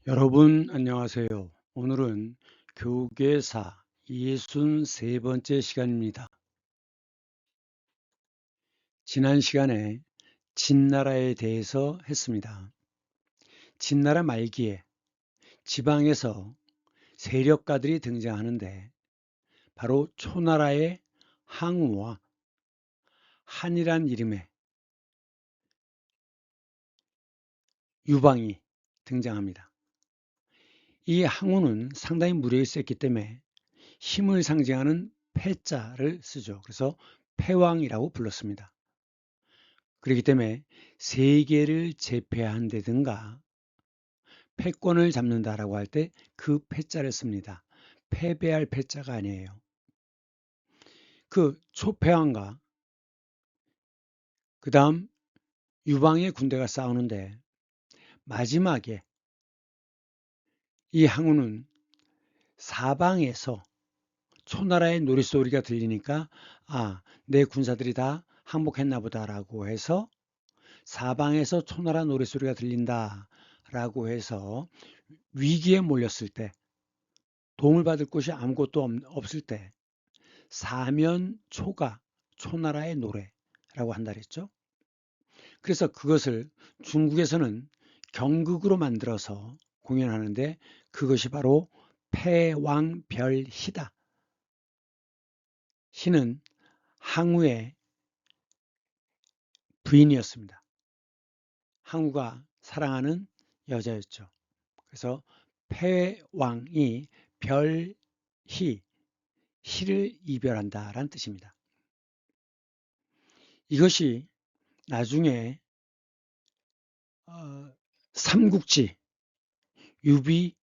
여러분 안녕하세요. 오늘은 교계사 63번째 시간입니다. 지난 시간에 진나라에 대해서 했습니다. 진나라 말기에 지방에서 세력가들이 등장하는데 바로 초나라의 항우와 한이란 이름의 유방이 등장합니다. 이 항우는 상당히 무력이 셌기 때문에 힘을 상징하는 패자를 쓰죠. 그래서 패왕이라고 불렀습니다. 그렇기 때문에 세계를 제패한다든가 패권을 잡는다라고 할 때 그 패자를 씁니다. 패배할 패자가 아니에요. 그 초패왕과 그 다음 유방의 군대가 싸우는데 마지막에 이 항우는 사방에서 초나라의 노랫소리가 들리니까 내 군사들이 다 항복했나 보다라고 해서 사방에서 초나라 노랫소리가 들린다라고 해서 위기에 몰렸을 때 도움을 받을 곳이 아무것도 없을 때 사면초가 초나라의 노래라고 한다 그랬죠. 그래서 그것을 중국에서는 경극으로 만들어서 공연하는데 그것이 바로 패왕별희다. 희는 항우의 부인이었습니다. 항우가 사랑하는 여자였죠. 그래서 패왕이 별희, 희를 이별한다라는 뜻입니다. 이것이 나중에 삼국지, 유비,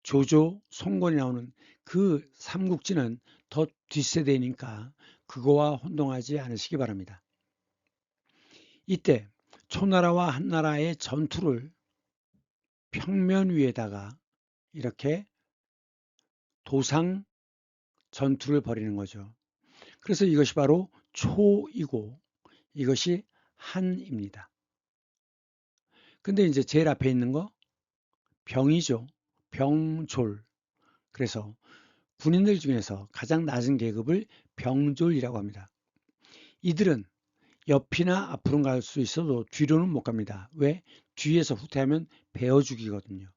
조조, 송건이 나오는 그 삼국지는 더 뒷세대니까 그거와 혼동하지 않으시기 바랍니다. 이때 초나라와 한나라의 전투를 평면 위에다가 이렇게 도상 전투를 벌이는 거죠. 그래서 이것이 바로 초이고 이것이 한입니다. 근데 이제 제일 앞에 있는 거 병이죠. 병졸. 그래서 군인들 중에서 가장 낮은 계급을 병졸이라고 합니다. 이들은 옆이나 앞으로 갈 수 있어도 뒤로는 못 갑니다. 왜? 뒤에서 후퇴하면 베어 죽이거든요.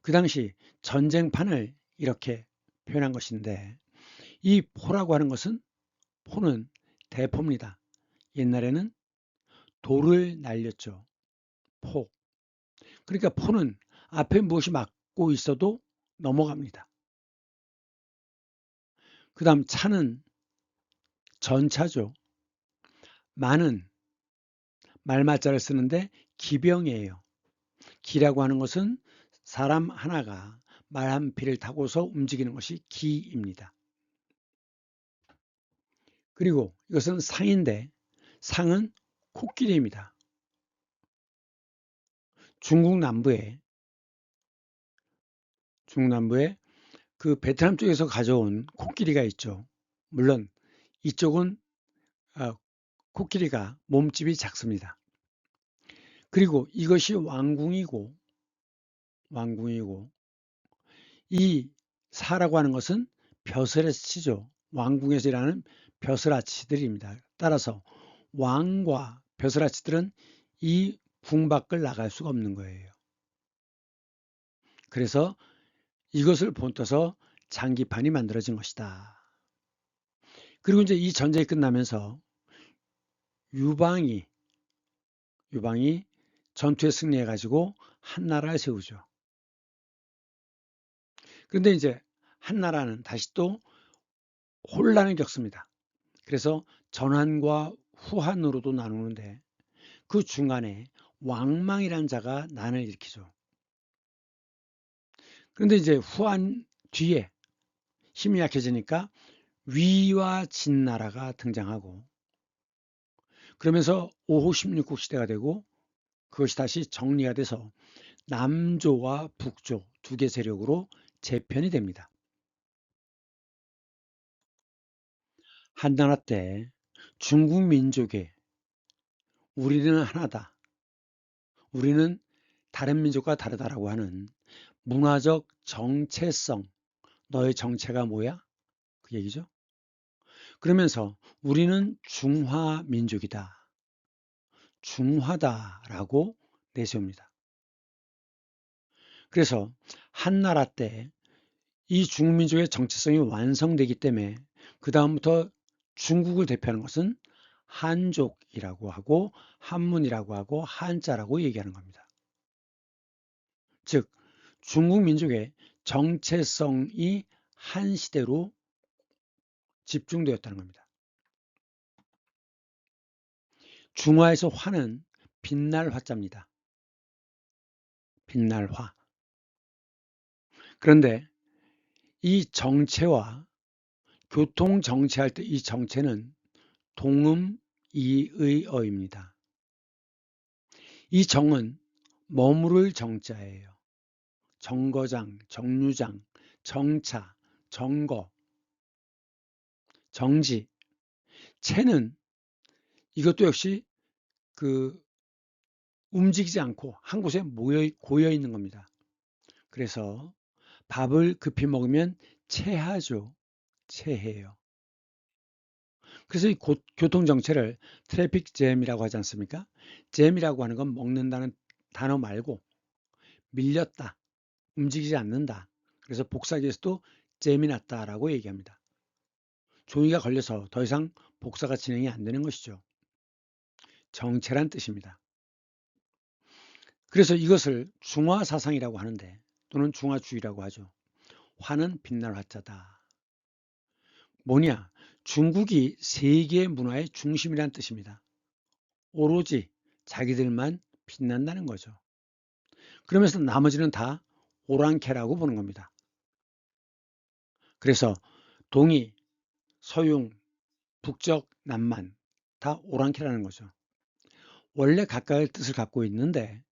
그 당시 전쟁판을 이렇게 표현한 것인데 이 포라고 하는 것은 포는 대포입니다. 옛날에는 돌을 날렸죠. 포. 그러니까 포는 앞에 무엇이 막고 있어도 넘어갑니다. 그 다음 차는 전차죠. 마는 말마자를 쓰는데 기병이에요. 기라고 하는 것은 사람 하나가 말 한 피를 타고서 움직이는 것이 기입니다. 그리고 이것은 상인데 상은 코끼리입니다. 중국 남부에 그 베트남 쪽에서 가져온 코끼리가 있죠. 물론 이쪽은 코끼리가 몸집이 작습니다. 그리고 이것이 왕궁이고 이 사라고 하는 것은 벼슬아치죠. 왕궁에서 일하는 벼슬아치들입니다. 따라서 왕과 벼슬아치들은 이 궁 밖을 나갈 수가 없는 거예요. 그래서 이것을 본떠서 장기판이 만들어진 것이다. 그리고 이제 이 전쟁이 끝나면서 유방이 전투에 승리해 가지고 한나라를 세우죠. 그런데 이제 한나라는 다시 또 혼란을 겪습니다. 그래서 전환과 후한으로도 나누는데 그 중간에 왕망이라는 자가 난을 일으키죠. 그런데 이제 후한 뒤에 힘이 약해지니까 위와 진나라가 등장하고 그러면서 5호 16국 시대가 되고 그것이 다시 정리가 돼서 남조와 북조 두 개 세력으로 재편이 됩니다. 한나라 때 중국 민족의 우리는 하나다. 우리는 다른 민족과 다르다라고 하는 문화적 정체성, 너의 정체가 뭐야? 그 얘기죠. 그러면서 우리는 중화 민족이다, 중화다라고 내세웁니다. 그래서 한나라 때 이 중민족의 정체성이 완성되기 때문에 그 다음부터 중국을 대표하는 것은 한족이라고 하고 한문이라고 하고 한자라고 얘기하는 겁니다. 즉 중국 민족의 정체성이 한 시대로 집중되었다는 겁니다. 중화에서 화는 빛날 화자입니다. 빛날 화. 그런데 이 정체와 교통 정체할 때 이 정체는 동음 이의어입니다. 이 정은 머무를 정자예요. 정거장, 정류장, 정차, 정거, 정지. 체는 이것도 역시 그 움직이지 않고 한 곳에 고여 있는 겁니다. 그래서 밥을 급히 먹으면 체하죠. 체해요. 그래서 이 교통정체를 트래픽 잼이라고 하지 않습니까? 잼이라고 하는 건 먹는다는 단어 말고 밀렸다, 움직이지 않는다. 그래서 복사기에서도 잼이 났다라고 얘기합니다. 종이가 걸려서 더 이상 복사가 진행이 안 되는 것이죠. 정체란 뜻입니다. 그래서 이것을 중화사상이라고 하는데 또는 중화주의라고 하죠. 화는 빛날 화자다. 뭐냐? 중국이 세계 문화의 중심이라는 뜻입니다. 오로지 자기들만 빛난다는 거죠. 그러면서 나머지는 다 오랑캐라고 보는 겁니다. 그래서 동이, 서융, 북적, 남만 다 오랑캐라는 거죠. 원래 각각의 뜻을 갖고 있는데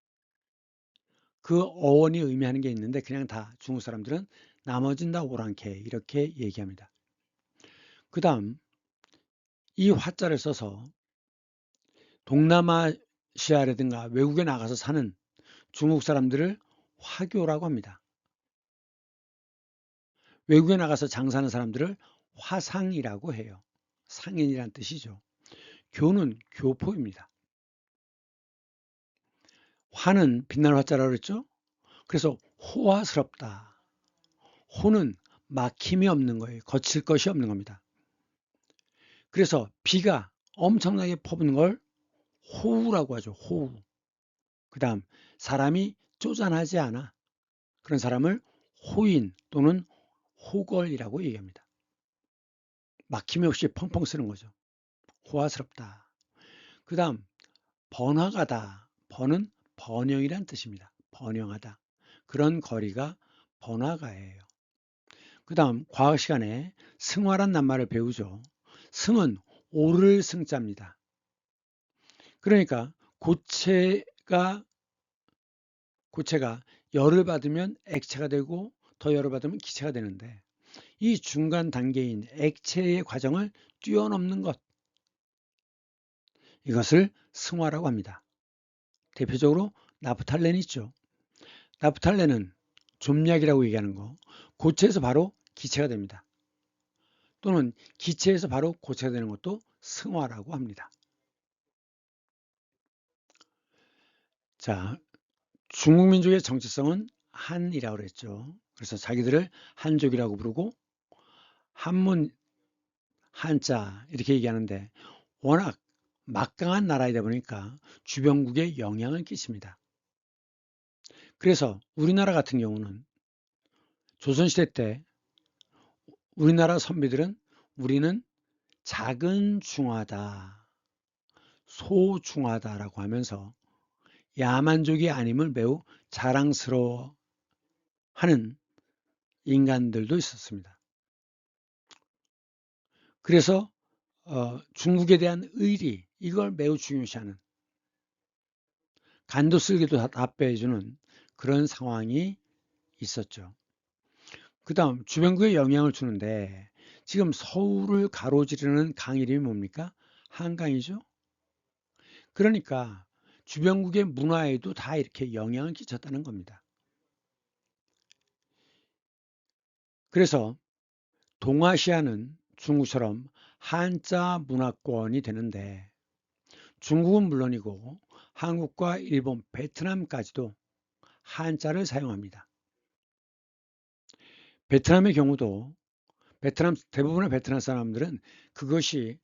그 어원이 의미하는 게 있는데 그냥 다 중국 사람들은 나머지는 다 오랑캐 이렇게 얘기합니다. 그 다음 이 화자를 써서 동남아시아라든가 외국에 나가서 사는 중국 사람들을 화교라고 합니다. 외국에 나가서 장사하는 사람들을 화상이라고 해요. 상인이란 뜻이죠. 교는 교포입니다. 화는 빛날 화자라고 그랬죠. 그래서 호화스럽다. 호는 막힘이 없는 거예요. 거칠 것이 없는 겁니다. 그래서 비가 엄청나게 퍼붓는 걸 호우라고 하죠. 호우. 그 다음 사람이 쪼잔하지 않아. 그런 사람을 호인 또는 호걸이라고 얘기합니다. 막힘이 없이 펑펑 쓰는 거죠. 호화스럽다. 그 다음 번화가다. 번은 번영이란 뜻입니다. 번영하다. 그런 거리가 번화가예요. 그 다음 과학 시간에 승화란 낱말을 배우죠. 승은 오를 승자입니다. 그러니까 고체가 열을 받으면 액체가 되고 더 열을 받으면 기체가 되는데 이 중간 단계인 액체의 과정을 뛰어넘는 것, 이것을 승화라고 합니다. 대표적으로 나프탈렌이 있죠. 나프탈렌은 좀약이라고 얘기하는 거, 고체에서 바로 기체가 됩니다. 또는 기체에서 바로 고체가 되는 것도 승화라고 합니다. 자, 중국 민족의 정체성은 한이라고 그랬죠. 그래서 자기들을 한족이라고 부르고 한문, 한자 이렇게 얘기하는데 워낙 막강한 나라이다 보니까 주변국에 영향을 끼칩니다. 그래서 우리나라 같은 경우는 조선시대 때 우리나라 선비들은 우리는 작은 중화다, 소중화다라고 하면서 야만족이 아님을 매우 자랑스러워하는 인간들도 있었습니다. 그래서 중국에 대한 의리, 이걸 매우 중요시하는, 간도 쓸기도 다 빼주는 그런 상황이 있었죠. 그 다음 주변국에 영향을 주는데 지금 서울을 가로지르는 강 이름이 뭡니까? 한강이죠. 그러니까 주변국의 문화에도 다 이렇게 영향을 끼쳤다는 겁니다. 그래서 동아시아는 중국처럼 한자 문화권이 되는데 중국은 물론이고 한국과 일본, 베트남까지도 한자를 사용합니다. 베트남의 경우도 대부분의 베트남 사람들은 그것이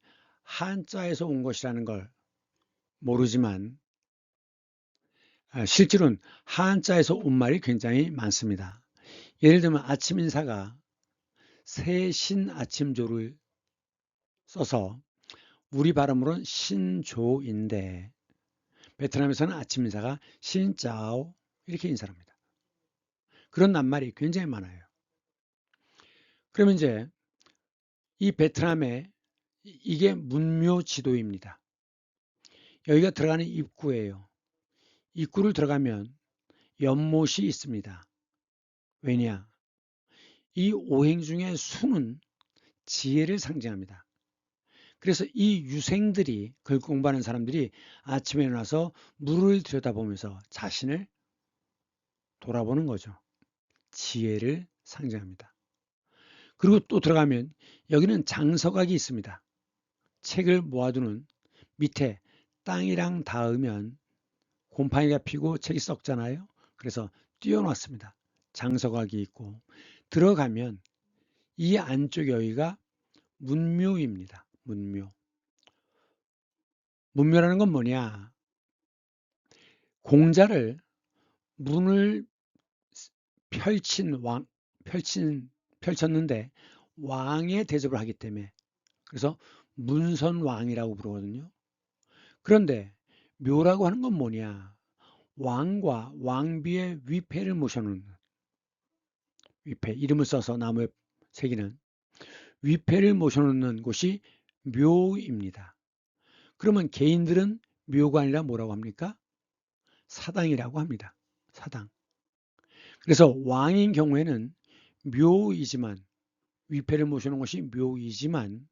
한자에서 온 것이라는 걸 모르지만 실제로는 한자에서 온 말이 굉장히 많습니다. 예를 들면 아침 인사가 새신 아침조를 써서 우리 발음으로는 신조인데 베트남에서는 아침 인사가 신짜오 이렇게 인사를 합니다. 그런 낱말이 굉장히 많아요. 그러면 이제 이 베트남에 이게 문묘 지도입니다. 여기가 들어가는 입구예요. 입구를 들어가면 연못이 있습니다. 왜냐? 이 오행 중에 수는 지혜를 상징합니다. 그래서 이 유생들이 글 공부하는 사람들이 아침에 일어나서 물을 들여다보면서 자신을 돌아보는 거죠. 지혜를 상징합니다. 그리고 또 들어가면 여기는 장서각이 있습니다. 책을 모아두는 밑에 땅이랑 닿으면 곰팡이가 피고 책이 썩잖아요. 그래서 띄워놨습니다. 장서각이 있고 들어가면 이 안쪽 여기가 문묘입니다. 문묘. 문묘라는 건 뭐냐? 공자를 문을 펼쳤는데 왕의 대접을 하기 때문에 그래서 문선왕이라고 부르거든요. 그런데 묘라고 하는 건 뭐냐? 왕과 왕비의 위패를 모셔놓는 위패, 이름을 써서 나무에 새기는 위패를 모셔놓는 곳이 묘입니다. 그러면 개인들은 묘가 아니라 뭐라고 합니까? 사당이라고 합니다. 사당. 그래서 왕인 경우에는 묘이지만 위패를 모셔놓은 것이 묘이지만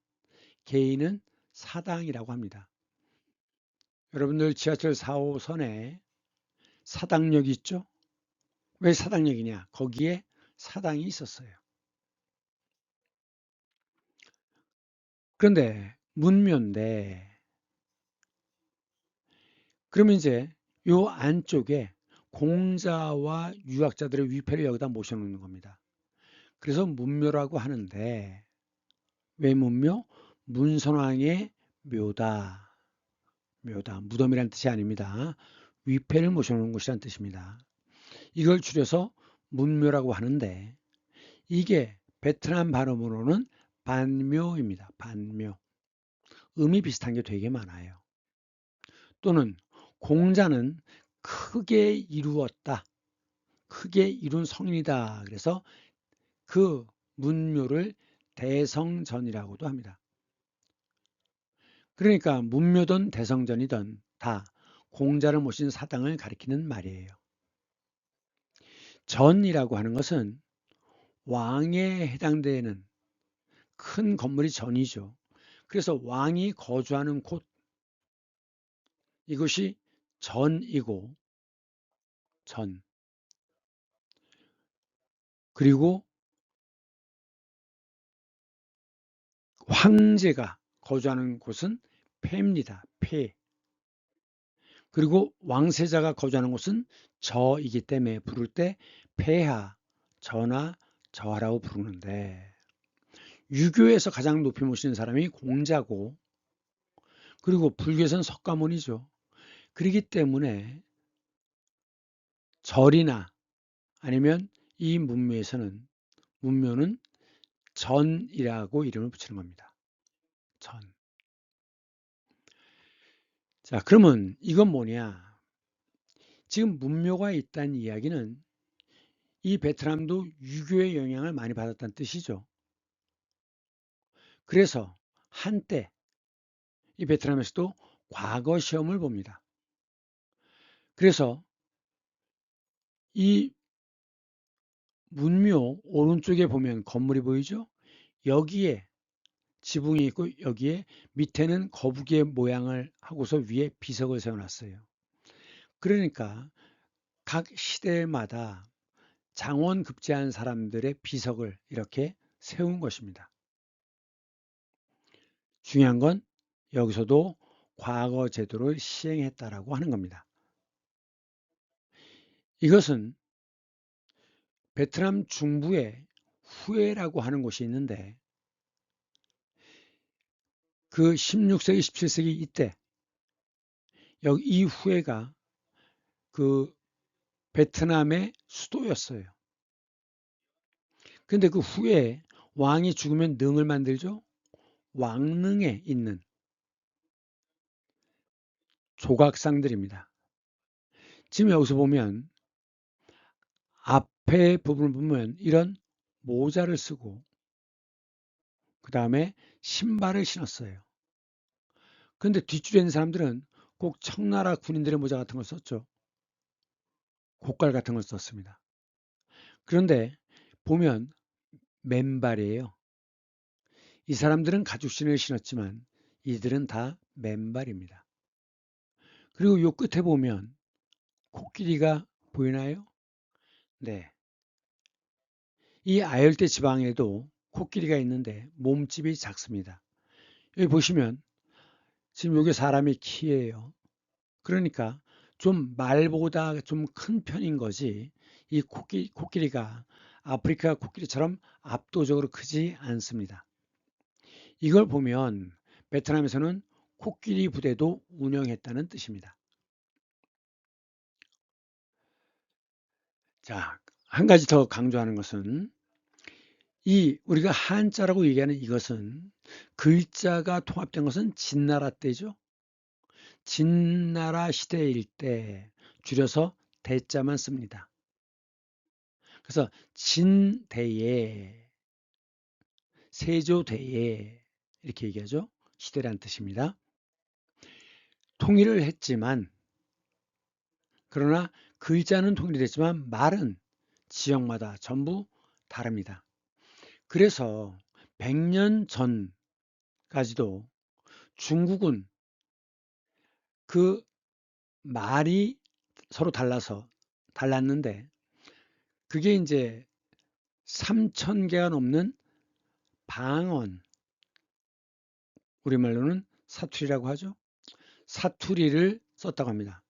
개인은 사당이라고 합니다. 여러분들 지하철 4호선에 사당역 있죠? 왜 사당역이냐? 거기에 사당이 있었어요. 그런데 문묘인데 그러면 이제 요 안쪽에 공자와 유학자들의 위패를 여기다 모셔놓는 겁니다. 그래서 문묘라고 하는데 왜 문묘? 문선왕의 묘다. 묘다. 무덤이란 뜻이 아닙니다. 위패를 모셔놓은 곳이란 뜻입니다. 이걸 줄여서 문묘라고 하는데 이게 베트남 발음으로는 반묘입니다. 반묘. 음이 비슷한 게 되게 많아요. 또는 공자는 크게 이루었다. 크게 이룬 성인이다. 그래서 그 문묘를 대성전이라고도 합니다. 그러니까 문묘든 대성전이든 다 공자를 모신 사당을 가리키는 말이에요. 전이라고 하는 것은 왕에 해당되는 큰 건물이 전이죠. 그래서 왕이 거주하는 곳, 이것이 전이고 전. 그리고 황제가 거주하는 곳은 폐입니다. 폐. 그리고 왕세자가 거주하는 곳은 저이기 때문에 부를 때 폐하, 전하, 저하라고 부르는데 유교에서 가장 높이 모시는 사람이 공자고 그리고 불교에서는 석가모니죠. 그렇기 때문에 절이나 아니면 이 문묘는 전이라고 이름을 붙이는 겁니다. 전. 자, 그러면 이건 뭐냐? 지금 문묘가 있다는 이야기는 이 베트남도 유교의 영향을 많이 받았다는 뜻이죠. 그래서 한때 이 베트남에서도 과거 시험을 봅니다. 그래서 이 문묘 오른쪽에 보면 건물이 보이죠? 여기에 지붕이 있고 여기에 밑에는 거북이의 모양을 하고서 위에 비석을 세워놨어요. 그러니까 각 시대마다 장원급제한 사람들의 비석을 이렇게 세운 것입니다. 중요한 건 여기서도 과거 제도를 시행했다라고 하는 겁니다. 이것은 베트남 중부에 후에라고 하는 곳이 있는데 그 16세기, 17세기 이때 여기 이 후에가 그 베트남의 수도였어요. 근데 그 후에 왕이 죽으면 능을 만들죠. 왕릉에 있는 조각상들입니다. 지금 여기서 보면 앞에 부분을 보면 이런 모자를 쓰고 그 다음에 신발을 신었어요. 근데 뒷줄에 있는 사람들은 꼭 청나라 군인들의 모자 같은 걸 썼죠. 곶갈 같은 걸 썼습니다. 그런데 보면 맨발이에요. 이 사람들은 가죽신을 신었지만 이들은 다 맨발입니다. 그리고 요 끝에 보면 코끼리가 보이나요? 네. 이 아열대 지방에도 코끼리가 있는데 몸집이 작습니다. 여기 보시면 지금 여기 사람의 키예요. 그러니까 좀 말보다 좀 큰 편인 거지 이 코끼리가 아프리카 코끼리처럼 압도적으로 크지 않습니다. 이걸 보면 베트남에서는 코끼리 부대도 운영했다는 뜻입니다. 자, 한 가지 더 강조하는 것은 이 우리가 한자라고 얘기하는 이것은 글자가 통합된 것은 진나라 때죠. 진나라 시대일 때 줄여서 대자만 씁니다. 그래서 진대예, 세조대예 이렇게 얘기하죠. 시대란 뜻입니다. 통일을 했지만 그러나 글자는 통일됐지만 말은 지역마다 전부 다릅니다. 그래서 100년 전까지도 중국은 그 말이 서로 달랐는데 그게 이제 3,000개가 넘는 방언, 우리말로는 사투리라고 하죠. 사투리를 썼다고 합니다.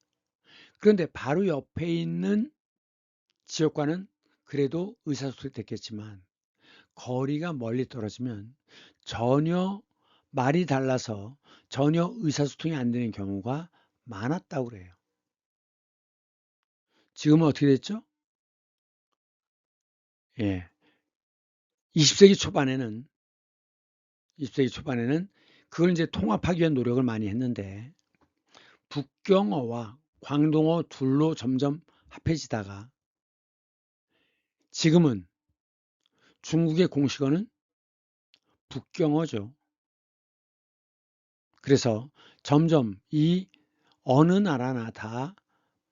그런데 바로 옆에 있는 지역과는 그래도 의사소통이 됐겠지만 거리가 멀리 떨어지면 전혀 말이 달라서 전혀 의사소통이 안 되는 경우가 많았다고 그래요. 지금은 어떻게 됐죠? 예. 20세기 초반에는 20세기 초반에는 그걸 이제 통합하기 위한 노력을 많이 했는데 북경어와 광동어 둘로 점점 합해지다가 지금은 중국의 공식어는 북경어죠. 그래서 점점 이 어느 나라나 다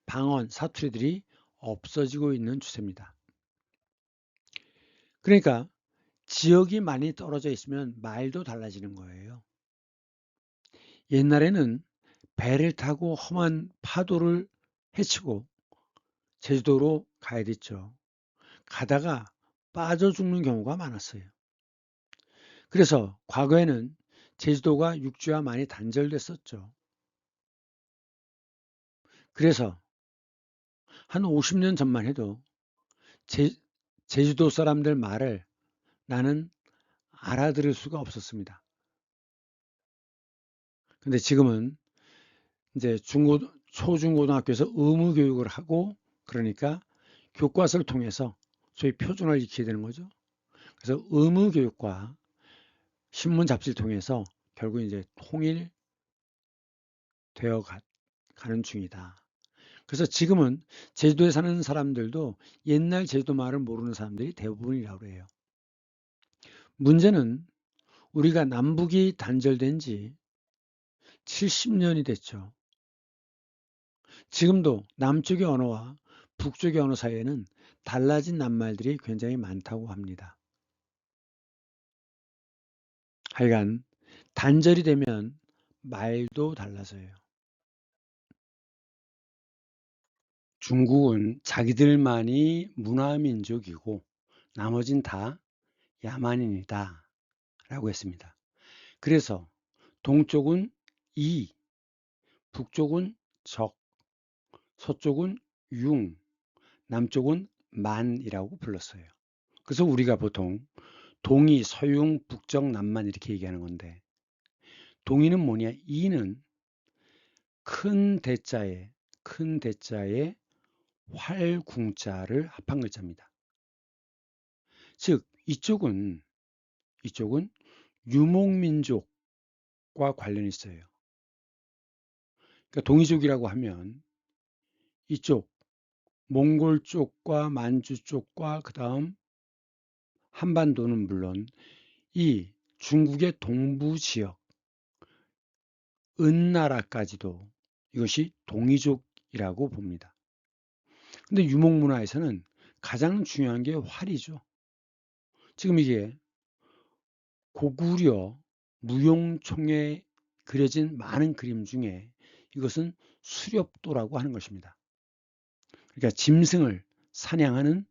방언, 사투리들이 없어지고 있는 추세입니다. 그러니까 지역이 많이 떨어져 있으면 말도 달라지는 거예요. 옛날에는 배를 타고 험한 파도를 헤치고 제주도로 가야 됐죠. 가다가 빠져 죽는 경우가 많았어요. 그래서 과거에는 제주도가 육지와 많이 단절됐었죠. 그래서 한 50년 전만 해도 제주도 사람들 말을 나는 알아들을 수가 없었습니다. 근데 지금은 이제 초중고등학교에서 의무 교육을 하고 그러니까 교과서를 통해서 소위 표준어를 익히게 되는 거죠. 그래서 의무 교육과 신문 잡지를 통해서 결국 이제 통일되어 가는 중이다. 그래서 지금은 제주도에 사는 사람들도 옛날 제주도 말을 모르는 사람들이 대부분이라고 해요. 문제는 우리가 남북이 단절된 지 70년이 됐죠. 지금도 남쪽의 언어와 북쪽의 언어 사이에는 달라진 낱말들이 굉장히 많다고 합니다. 하여간 단절이 되면 말도 달라져요. 중국은 자기들만이 문화민족이고 나머진 다 야만인이다 라고 했습니다. 그래서 동쪽은 이, 북쪽은 적, 서쪽은 융, 남쪽은 만이라고 불렀어요. 그래서 우리가 보통 동이, 서융, 북적, 남만 이렇게 얘기하는 건데, 동이는 뭐냐? 이는 큰 대자에 활궁자를 합한 글자입니다. 즉 이쪽은 유목민족과 관련이 있어요. 그러니까 동이족이라고 하면 이쪽 몽골 쪽과 만주 쪽과 그 다음 한반도는 물론 이 중국의 동부 지역 은나라까지도 이것이 동이족이라고 봅니다. 근데 유목문화에서는 가장 중요한 게 활이죠. 지금 이게 고구려 무용총에 그려진 많은 그림 중에 이것은 수렵도라고 하는 것입니다. 그러니까 짐승을 사냥하는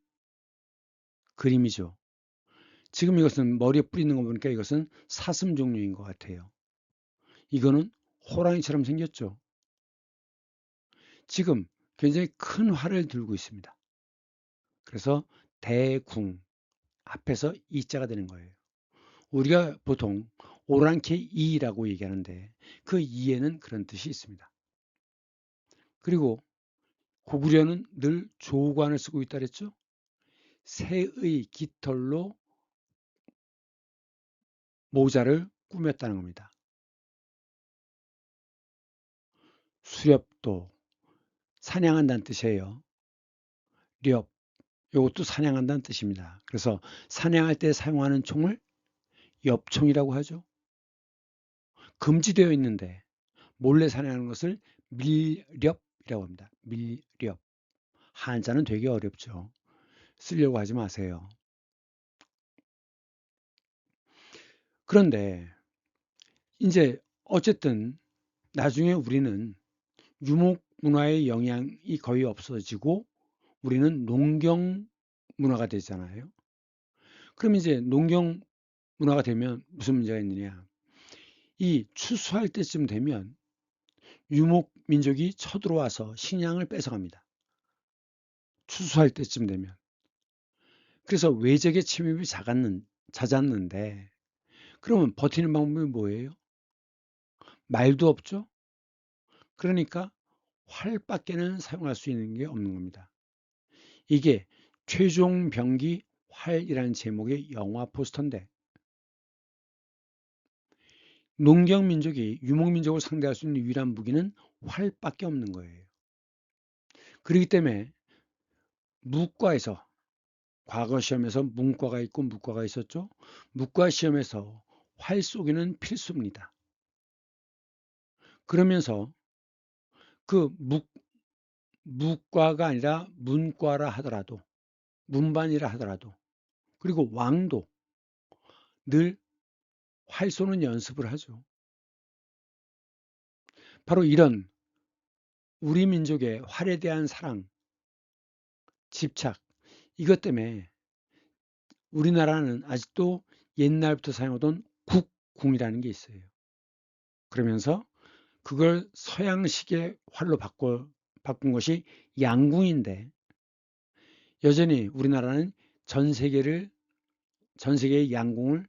그림이죠. 지금 이것은 머리에 뿌리는 거 보니까 이것은 사슴 종류인 것 같아요. 이거는 호랑이처럼 생겼죠. 지금 굉장히 큰 활을 들고 있습니다. 그래서 대궁 앞에서 이자가 되는 거예요. 우리가 보통 오랑캐 이라고 얘기하는데 그 이에는 그런 뜻이 있습니다. 그리고 고구려는 늘 조관을 쓰고 있다 그랬죠. 새의 깃털로 모자를 꾸몄다는 겁니다. 수렵도 사냥한다는 뜻이에요. 렵 이것도 사냥한다는 뜻입니다. 그래서 사냥할 때 사용하는 총을 엽총이라고 하죠. 금지되어 있는데 몰래 사냥하는 것을 밀렵이라고 합니다. 밀렵. 한자는 되게 어렵죠. 쓰려고 하지 마세요. 그런데 이제 어쨌든 나중에 우리는 유목 문화의 영향이 거의 없어지고 우리는 농경 문화가 되잖아요. 그럼 이제 농경 문화가 되면 무슨 문제가 있느냐? 이 추수할 때쯤 되면 유목 민족이 쳐들어와서 식량을 뺏어갑니다. 추수할 때쯤 되면. 그래서 외적의 침입이 잦았는데 그러면 버티는 방법이 뭐예요? 말도 없죠? 그러니까 활밖에는 사용할 수 있는 게 없는 겁니다. 이게 최종 병기 활이라는 제목의 영화 포스터인데 농경민족이 유목민족을 상대할 수 있는 유일한 무기는 활밖에 없는 거예요. 그렇기 때문에 무과에서 과거 시험에서 문과가 있고 무과가 있었죠. 무과 시험에서 활 쏘기는 필수입니다. 그러면서 그 무과가 아니라 문과라 하더라도 문반이라 하더라도 그리고 왕도 늘 활 쏘는 연습을 하죠. 바로 이런 우리 민족의 활에 대한 사랑, 집착 이것 때문에 우리나라는 아직도 옛날부터 사용하던 국궁이라는 게 있어요. 그러면서 그걸 서양식의 활로 바꾼 것이 양궁인데 여전히 우리나라는 전 세계의 양궁을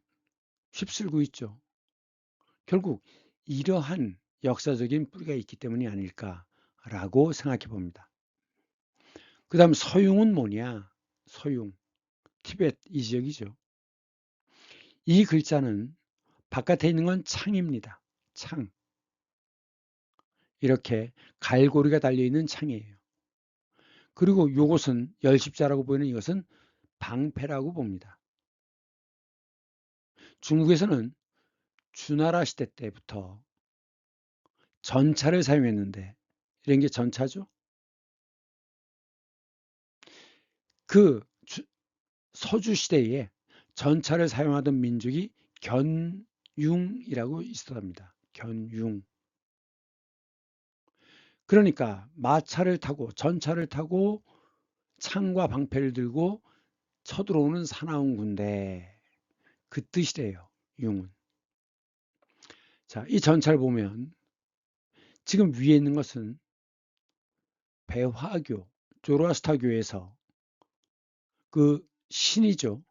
휩쓸고 있죠. 결국 이러한 역사적인 뿌리가 있기 때문이 아닐까라고 생각해 봅니다. 그 다음 서융은 뭐냐? 서융, 티베트 이 지역이죠. 이 글자는 바깥에 있는 건 창입니다. 창. 이렇게 갈고리가 달려있는 창이에요. 그리고 이것은 열십자라고 보이는 이것은 방패라고 봅니다. 중국에서는 주나라 시대 때부터 전차를 사용했는데 이런 게 전차죠. 그 서주 시대에 전차를 사용하던 민족이 견융이라고 있었답니다. 견융. 그러니까 마차를 타고 전차를 타고 창과 방패를 들고 쳐들어오는 사나운 군대, 그 뜻이래요. 융은. 자, 이 전차를 보면 지금 위에 있는 것은 배화교, 조로아스타교에서 그 신이죠.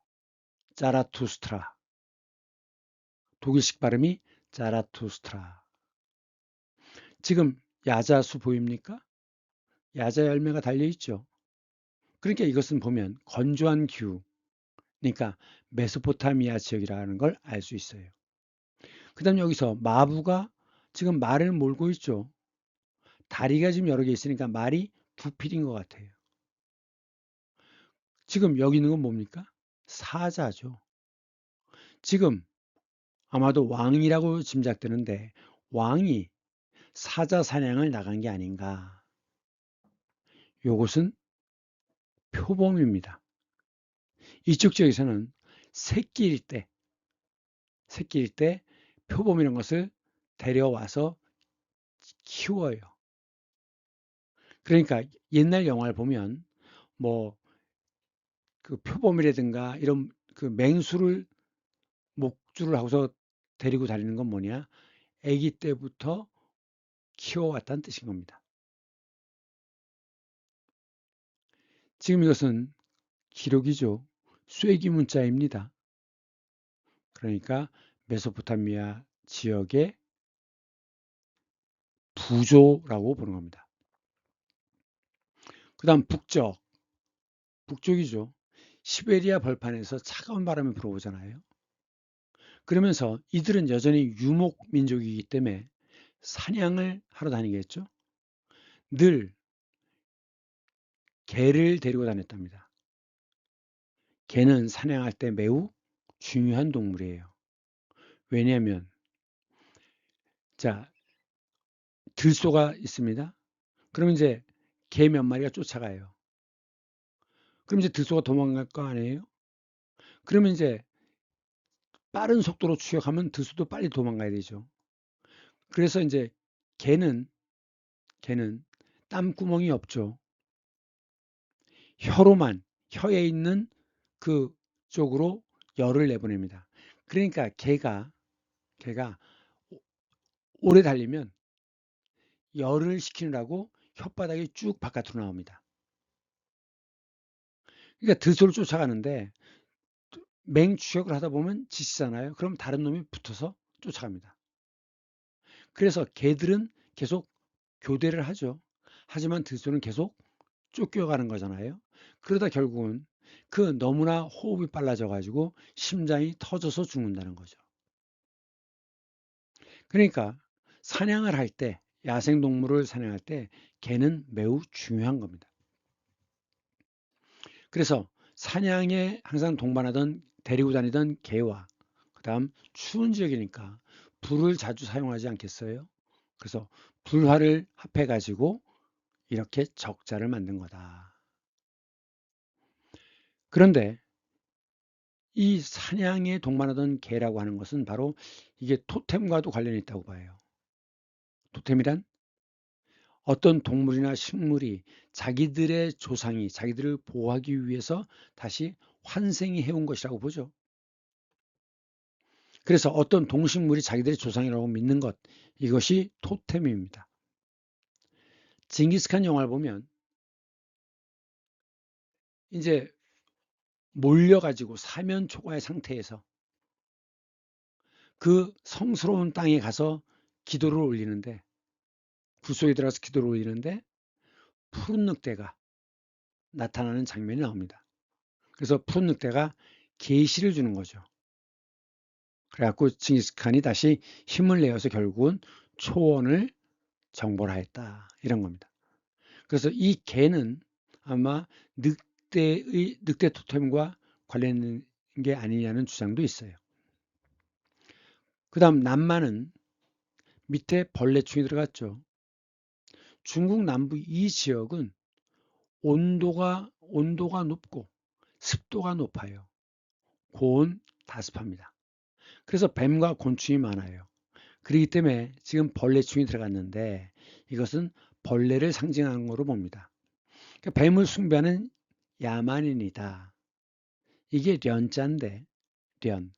자라투스트라. 독일식 발음이 자라투스트라. 지금 야자수 보입니까? 야자 열매가 달려 있죠. 그러니까 이것은 보면 건조한 기후, 그러니까 메소포타미아 지역이라는 걸 알 수 있어요. 그 다음 여기서 마부가 지금 말을 몰고 있죠. 다리가 지금 여러 개 있으니까 말이 두 필인 것 같아요. 지금 여기 있는 건 뭡니까? 사자죠. 지금 아마도 왕이라고 짐작되는데 왕이 사자 사냥을 나간 게 아닌가. 요것은 표범입니다. 이쪽 지역에서는 새끼일 때 표범이라는 것을 데려와서 키워요. 그러니까 옛날 영화를 보면 뭐 그 표범이라든가 이런 그 맹수를 목줄을 하고서 데리고 다니는 건 뭐냐? 아기 때부터 키워왔다는 뜻인 겁니다. 지금 이것은 기록이죠. 쐐기 문자입니다. 그러니까 메소포타미아 지역의 부조라고 보는 겁니다. 그 다음 북쪽이죠. 시베리아 벌판에서 차가운 바람이 불어오잖아요. 그러면서 이들은 여전히 유목 민족이기 때문에 사냥을 하러 다니겠죠. 늘 개를 데리고 다녔답니다. 개는 사냥할 때 매우 중요한 동물이에요. 왜냐하면 자, 들소가 있습니다. 그럼 이제 개 몇 마리가 쫓아가요. 그럼 이제 들소가 도망갈 거 아니에요? 그러면 이제 빠른 속도로 추격하면 들소도 빨리 도망가야 되죠. 그래서 이제 개는 땀구멍이 없죠. 혀에 있는 그 쪽으로 열을 내보냅니다. 그러니까 개가 오래 달리면 열을 식히느라고 혓바닥이 쭉 바깥으로 나옵니다. 그러니까 들소를 쫓아가는데 맹추격을 하다 보면 지치잖아요. 그럼 다른 놈이 붙어서 쫓아갑니다. 그래서 개들은 계속 교대를 하죠. 하지만 들소는 계속 쫓겨가는 거잖아요. 그러다 결국은 그 너무나 호흡이 빨라져 가지고 심장이 터져서 죽는다는 거죠. 그러니까 사냥을 할 때, 야생동물을 사냥할 때 개는 매우 중요한 겁니다. 그래서 사냥에 항상 동반하던 데리고 다니던 개와 그다음 추운 지역이니까 불을 자주 사용하지 않겠어요? 그래서 불화를 합해 가지고 이렇게 적자를 만든 거다. 그런데 이 사냥에 동반하던 개라고 하는 것은 바로 이게 토템과도 관련이 있다고 봐요. 토템이란 어떤 동물이나 식물이 자기들의 조상이 자기들을 보호하기 위해서 다시 환생이 해온 것이라고 보죠. 그래서 어떤 동식물이 자기들의 조상이라고 믿는 것, 이것이 토템입니다. 징기스칸 영화를 보면 이제 몰려가지고 사면초가의 상태에서 그 성스러운 땅에 가서 기도를 올리는데, 굴속에 들어가서 기도를 올리는데 푸른 늑대가 나타나는 장면이 나옵니다. 그래서 푸른 늑대가 계시를 주는 거죠. 그래갖고 징기스칸이 다시 힘을 내어서 결국은 초원을 정벌하였다, 이런 겁니다. 그래서 이 개는 아마 늑대 토템과 관련된 게 아니냐는 주장도 있어요. 그 다음 남만은 밑에 벌레충이 들어갔죠. 중국 남부 이 지역은 온도가 높고 습도가 높아요. 고온 다습합니다. 그래서 뱀과 곤충이 많아요. 그렇기 때문에 지금 벌레충이 들어갔는데 이것은 벌레를 상징하는 것으로 봅니다. 그러니까 뱀을 숭배하는 야만인이다. 이게 련자인데, 련.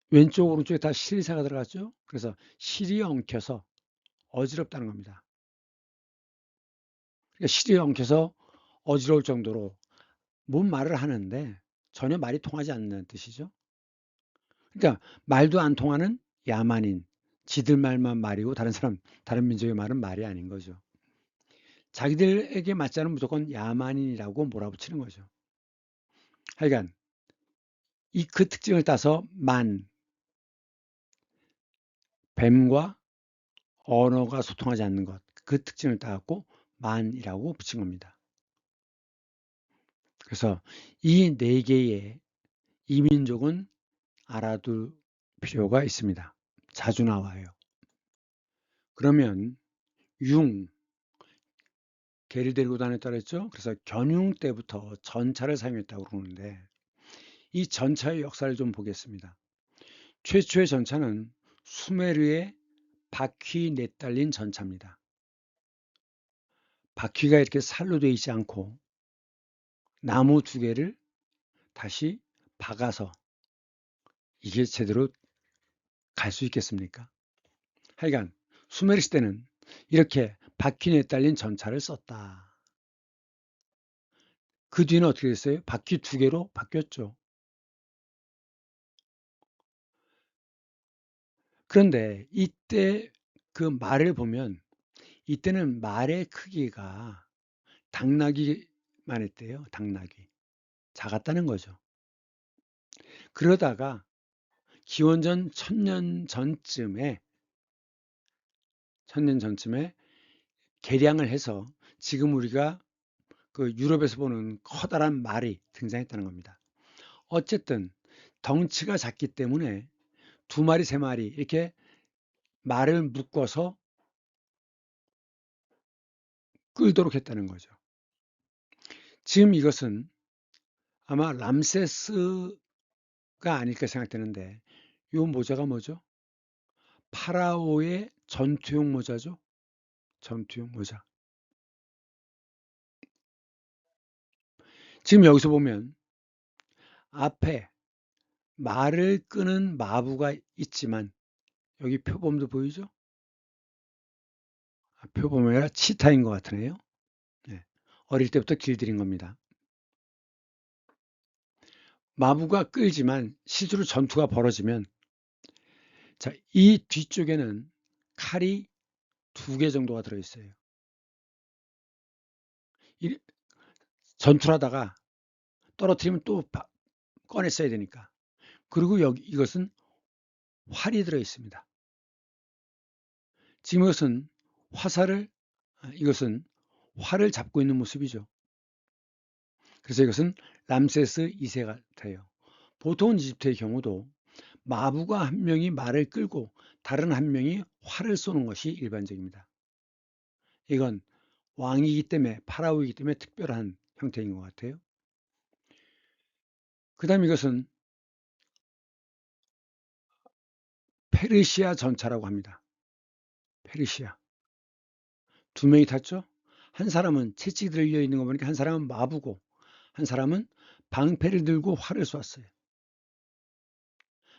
왼쪽 오른쪽에 다 실사가 들어갔죠. 그래서 실이 엉켜서 어지럽다는 겁니다. 그러니까 실이 엉켜서 어지러울 정도로 뭔 말을 하는데 전혀 말이 통하지 않는 뜻이죠. 그러니까 말도 안 통하는 야만인, 지들 말만 말이고 다른 민족의 말은 말이 아닌 거죠. 자기들에게 맞자는 무조건 야만인이라고 몰아붙이는 거죠. 하여간 이 그 특징을 따서 뱀과 언어가 소통하지 않는 것, 그 특징을 따갖고 만이라고 붙인 겁니다. 그래서 이 네 개의 이민족은 알아둘 필요가 있습니다. 자주 나와요. 그러면 개를 데리고 다녔다 그랬죠. 그래서 견융 때부터 전차를 사용했다고 그러는데 이 전차의 역사를 좀 보겠습니다. 최초의 전차는 수메르의 바퀴 내달린 전차입니다. 바퀴가 이렇게 살로 되어 있지 않고 나무 두 개를 다시 박아서 이게 제대로 갈 수 있겠습니까? 하여간 수메르 시대는 이렇게 바퀴 내달린 전차를 썼다. 그 뒤는 어떻게 됐어요? 바퀴 두 개로 바뀌었죠. 그런데 이때 그 말을 보면 이때는 말의 크기가 당나귀만 했대요. 당나귀. 작았다는 거죠. 그러다가 기원전 1000년 전쯤에 개량을 해서 지금 우리가 그 유럽에서 보는 커다란 말이 등장했다는 겁니다. 어쨌든 덩치가 작기 때문에 두 마리, 세 마리 이렇게 말을 묶어서 끌도록 했다는 거죠. 지금 이것은 아마 람세스가 아닐까 생각되는데 이 모자가 뭐죠? 파라오의 전투용 모자죠. 전투용 모자. 지금 여기서 보면 앞에 말을 끄는 마부가 있지만 여기 표범도 보이죠? 표범이 아니라 치타인 것 같으네요. 네. 어릴 때부터 길들인 겁니다. 마부가 끌지만 실제로 전투가 벌어지면 자, 이 뒤쪽에는 칼이 2개 정도가 들어있어요. 전투를 하다가 떨어뜨리면 또 꺼내 써야 되니까. 그리고 여기 이것은 활이 들어있습니다. 지금 이것은 활을 잡고 있는 모습이죠. 그래서 이것은 람세스 2세 같아요. 보통은 이집트의 경우도 마부가 한 명이 말을 끌고 다른 한 명이 활을 쏘는 것이 일반적입니다. 이건 왕이기 때문에 파라오이기 때문에 특별한 형태인 것 같아요. 그 다음 이것은 페르시아 전차라고 합니다. 페르시아. 2명이 탔죠. 한 사람은 채찍이 들려 있는 거 보니까 한 사람은 마부고 한 사람은 방패를 들고 활을 쏘았어요.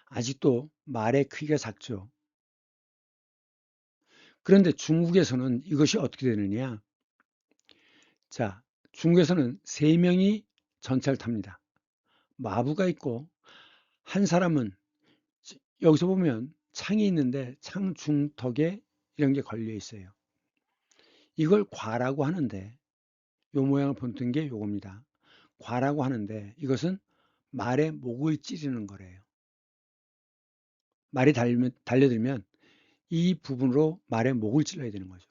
아직도 말의 크기가 작죠. 그런데 중국에서는 이것이 어떻게 되느냐. 자, 중국에서는 3명이 전차를 탑니다. 마부가 있고 한 사람은 여기서 보면 창이 있는데 창 중턱에 이런 게 걸려 있어요. 이걸 과라고 하는데 요 모양을 본뜬 게 요겁니다. 과라고 하는데 이것은 말의 목을 찌르는 거래요. 말이 달려들면 이 부분으로 말의 목을 찔러야 되는 거죠.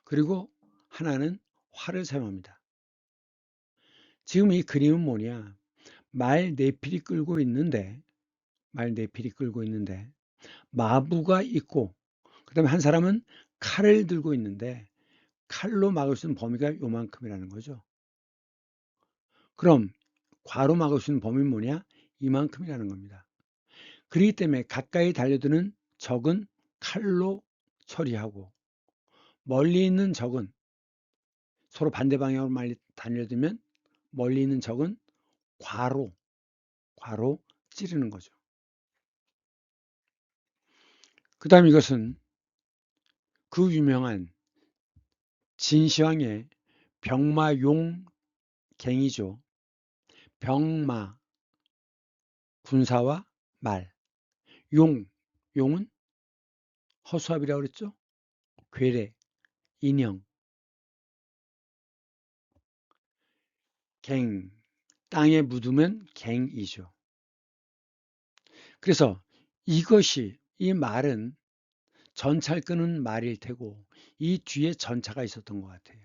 그리고 하나는 활을 사용합니다. 지금 이 그림은 뭐냐? 말 4필이 끌고 있는데 마부가 있고 그다음에 한 사람은 칼을 들고 있는데 칼로 막을 수 있는 범위가 요만큼이라는 거죠. 그럼 과로 막을 수 있는 범위는 뭐냐? 이만큼이라는 겁니다. 그렇기 때문에 가까이 달려드는 적은 칼로 처리하고 멀리 있는 적은 서로 반대 방향으로 많이 달려들면 멀리 있는 적은 괄호 찌르는 거죠. 그 다음 이것은 그 유명한 진시황의 병마용갱이죠. 병마, 군사와 말. 용은 허수아비라고 그랬죠. 괴뢰, 인형, 갱, 땅에 묻으면 갱이죠. 그래서 이 말은 전차를 끄는 말일 테고 이 뒤에 전차가 있었던 것 같아요.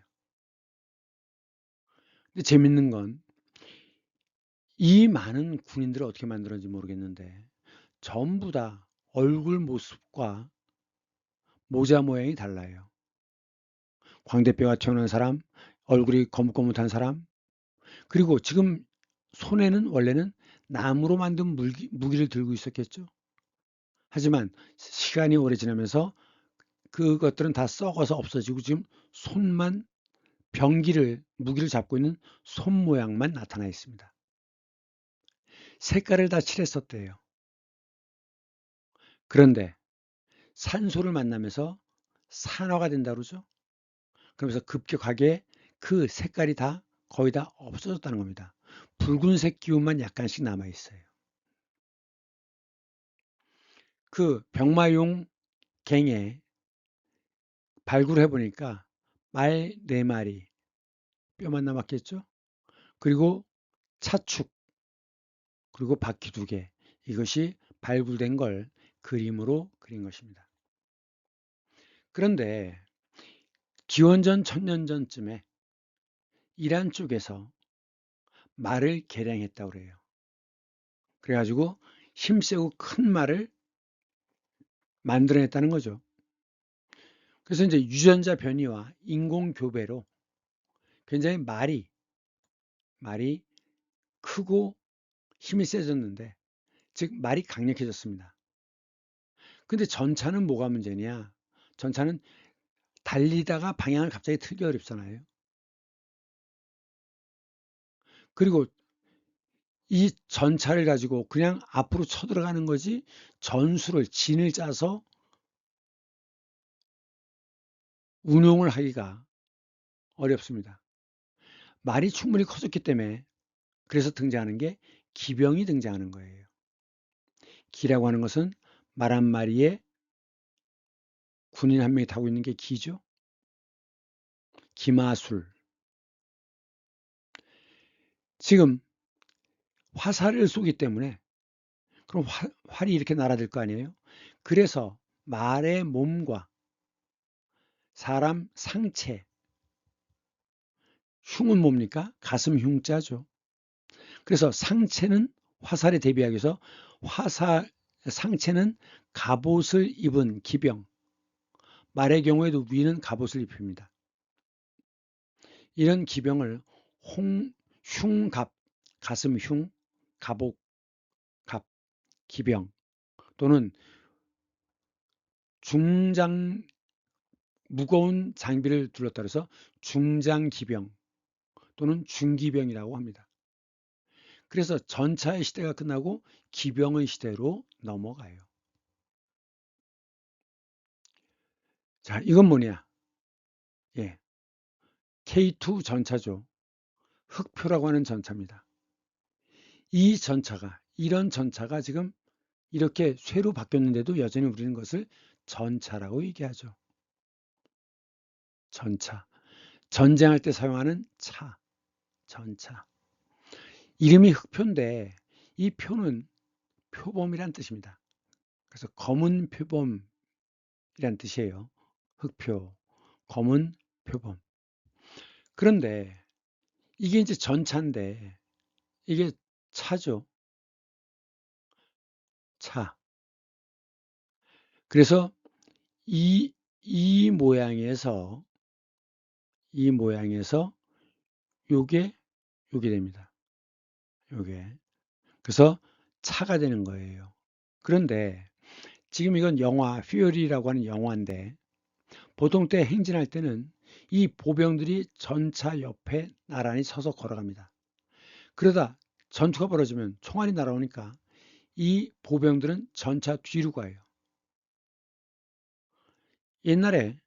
근데 재밌는 건 이 많은 군인들을 어떻게 만들었는지 모르겠는데 전부 다 얼굴 모습과 모자 모양이 달라요. 광대뼈가 튀어나온 사람, 얼굴이 거뭇거뭇한 사람, 그리고 지금 손에는 원래는 나무로 만든 무기를 들고 있었겠죠. 하지만 시간이 오래 지나면서 그것들은 다 썩어서 없어지고 지금 손만 무기를 잡고 있는 손 모양만 나타나 있습니다. 색깔을 다 칠했었대요. 그런데 산소를 만나면서 산화가 된다 그러죠. 그러면서 급격하게 그 색깔이 다 거의 다 없어졌다는 겁니다. 붉은색 기운만 약간씩 남아 있어요. 그 병마용 갱에 발굴해 보니까 말 4마리, 뼈만 남았겠죠? 그리고 차축, 그리고 바퀴 2개. 이것이 발굴된 걸 그림으로 그린 것입니다. 그런데 기원전 1000년 전쯤에 이란 쪽에서 말을 개량했다고 그래요. 그래가지고 힘세고 큰 말을 만들어냈다는 거죠. 그래서 이제 유전자 변이와 인공 교배로 굉장히 말이 크고 힘이 세졌는데, 즉 말이 강력해졌습니다. 근데 전차는 뭐가 문제냐? 전차는 달리다가 방향을 갑자기 틀기 어렵잖아요. 그리고 이 전차를 가지고 그냥 앞으로 쳐들어가는 거지 진을 짜서 운용을 하기가 어렵습니다. 말이 충분히 커졌기 때문에 그래서 등장하는 게 기병이 등장하는 거예요. 기라고 하는 것은 말 한 마리에 군인 한 명이 타고 있는 게 기죠. 기마술. 지금 화살을 쏘기 때문에 그럼 활이 이렇게 날아들 거 아니에요. 그래서 말의 몸과 사람 상체, 흉은 뭡니까? 가슴 흉자죠. 그래서 상체는 화살에 대비하기 위해서 상체는 갑옷을 입은 기병, 말의 경우에도 위는 갑옷을 입힙니다. 이런 기병을 흉갑, 가슴 흉, 갑옷, 갑, 기병 또는 중장, 무거운 장비를 둘렀다 해서 중장기병 또는 중기병이라고 합니다. 그래서 전차의 시대가 끝나고 기병의 시대로 넘어가요. 자, 이건 뭐냐? 예, K2 전차죠. 흑표라고 하는 전차입니다. 이런 전차가 지금 이렇게 쇠로 바뀌었는데도 여전히 우리는 것을 전차라고 얘기하죠. 전차. 전쟁할 때 사용하는 전차. 이름이 흑표인데 이 표는 표범이란 뜻입니다. 그래서 검은 표범이란 뜻이에요. 흑표, 검은 표범. 그런데 이게 이제 전차인데 이게 차죠. 차. 그래서 이, 이 모양에서 요게 됩니다. 요게. 그래서 차가 되는 거예요. 그런데 지금 이건 영화 퓨어리라고 하는 영화인데 보통 때 행진할 때는 이 보병들이 전차 옆에 나란히 서서 걸어갑니다. 그러다 전투가 벌어지면 총알이 날아오니까 이 보병들은 전차 뒤로 가요. 옛날에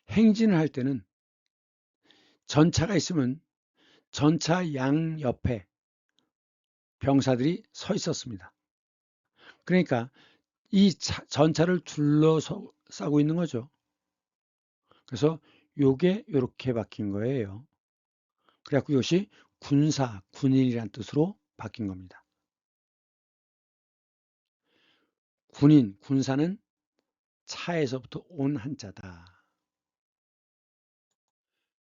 행진을 할 때는 전차가 있으면 전차 양 옆에 병사들이 서 있었습니다. 그러니까 이 전차를 둘러싸고 있는 거죠. 그래서 요게 이렇게 바뀐 거예요. 그래갖고 이것이 군사, 군인이라는 뜻으로 바뀐 겁니다. 군인, 군사는 차에서부터 온 한자다.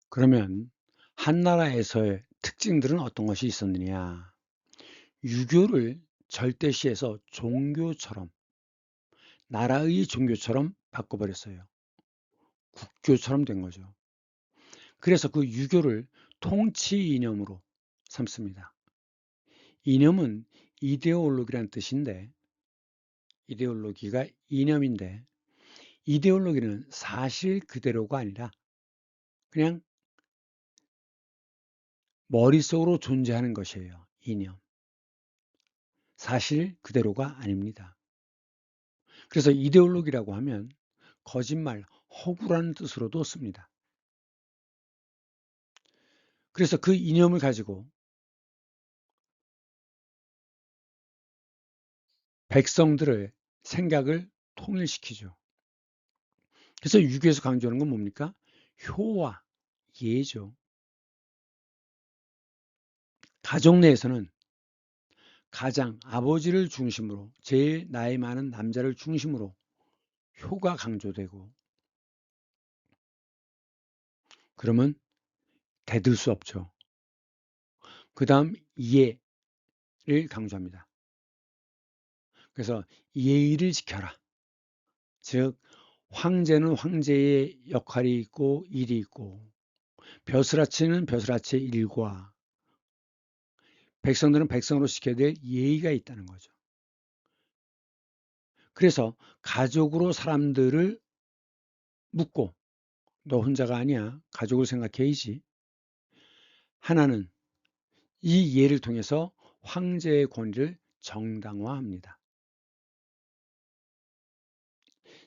그러면 한나라에서의 특징들은 어떤 것이 있었느냐? 유교를 절대시해서 종교처럼, 나라의 종교처럼 바꿔버렸어요. 국교처럼 된 거죠. 그래서 그 유교를 통치 이념으로 삼습니다. 이념은 이데올로기란 뜻인데, 이데올로기가 이념인데, 이데올로기는 사실 그대로가 아니라 그냥 머릿속으로 존재하는 것이에요. 이념. 사실 그대로가 아닙니다. 그래서 이데올로기라고 하면 거짓말, 허구라는 뜻으로도 씁니다. 그래서 그 이념을 가지고 백성들의 생각을 통일시키죠. 그래서 유교에서 강조하는 건 뭡니까? 효와 예죠. 가족 내에서는 가장 아버지를 중심으로 제일 나이 많은 남자를 중심으로 효가 강조되고 그러면 대들 수 없죠. 그 다음 예를 강조합니다. 그래서 예의를 지켜라. 즉 황제는 황제의 역할이 있고 일이 있고 벼슬아치는 벼슬아치의 일과 백성들은 백성으로 지켜야 될 예의가 있다는 거죠. 그래서 가족으로 사람들을 묻고 너 혼자가 아니야. 가족을 생각해야지. 하나는 이 예를 통해서 황제의 권위를 정당화합니다.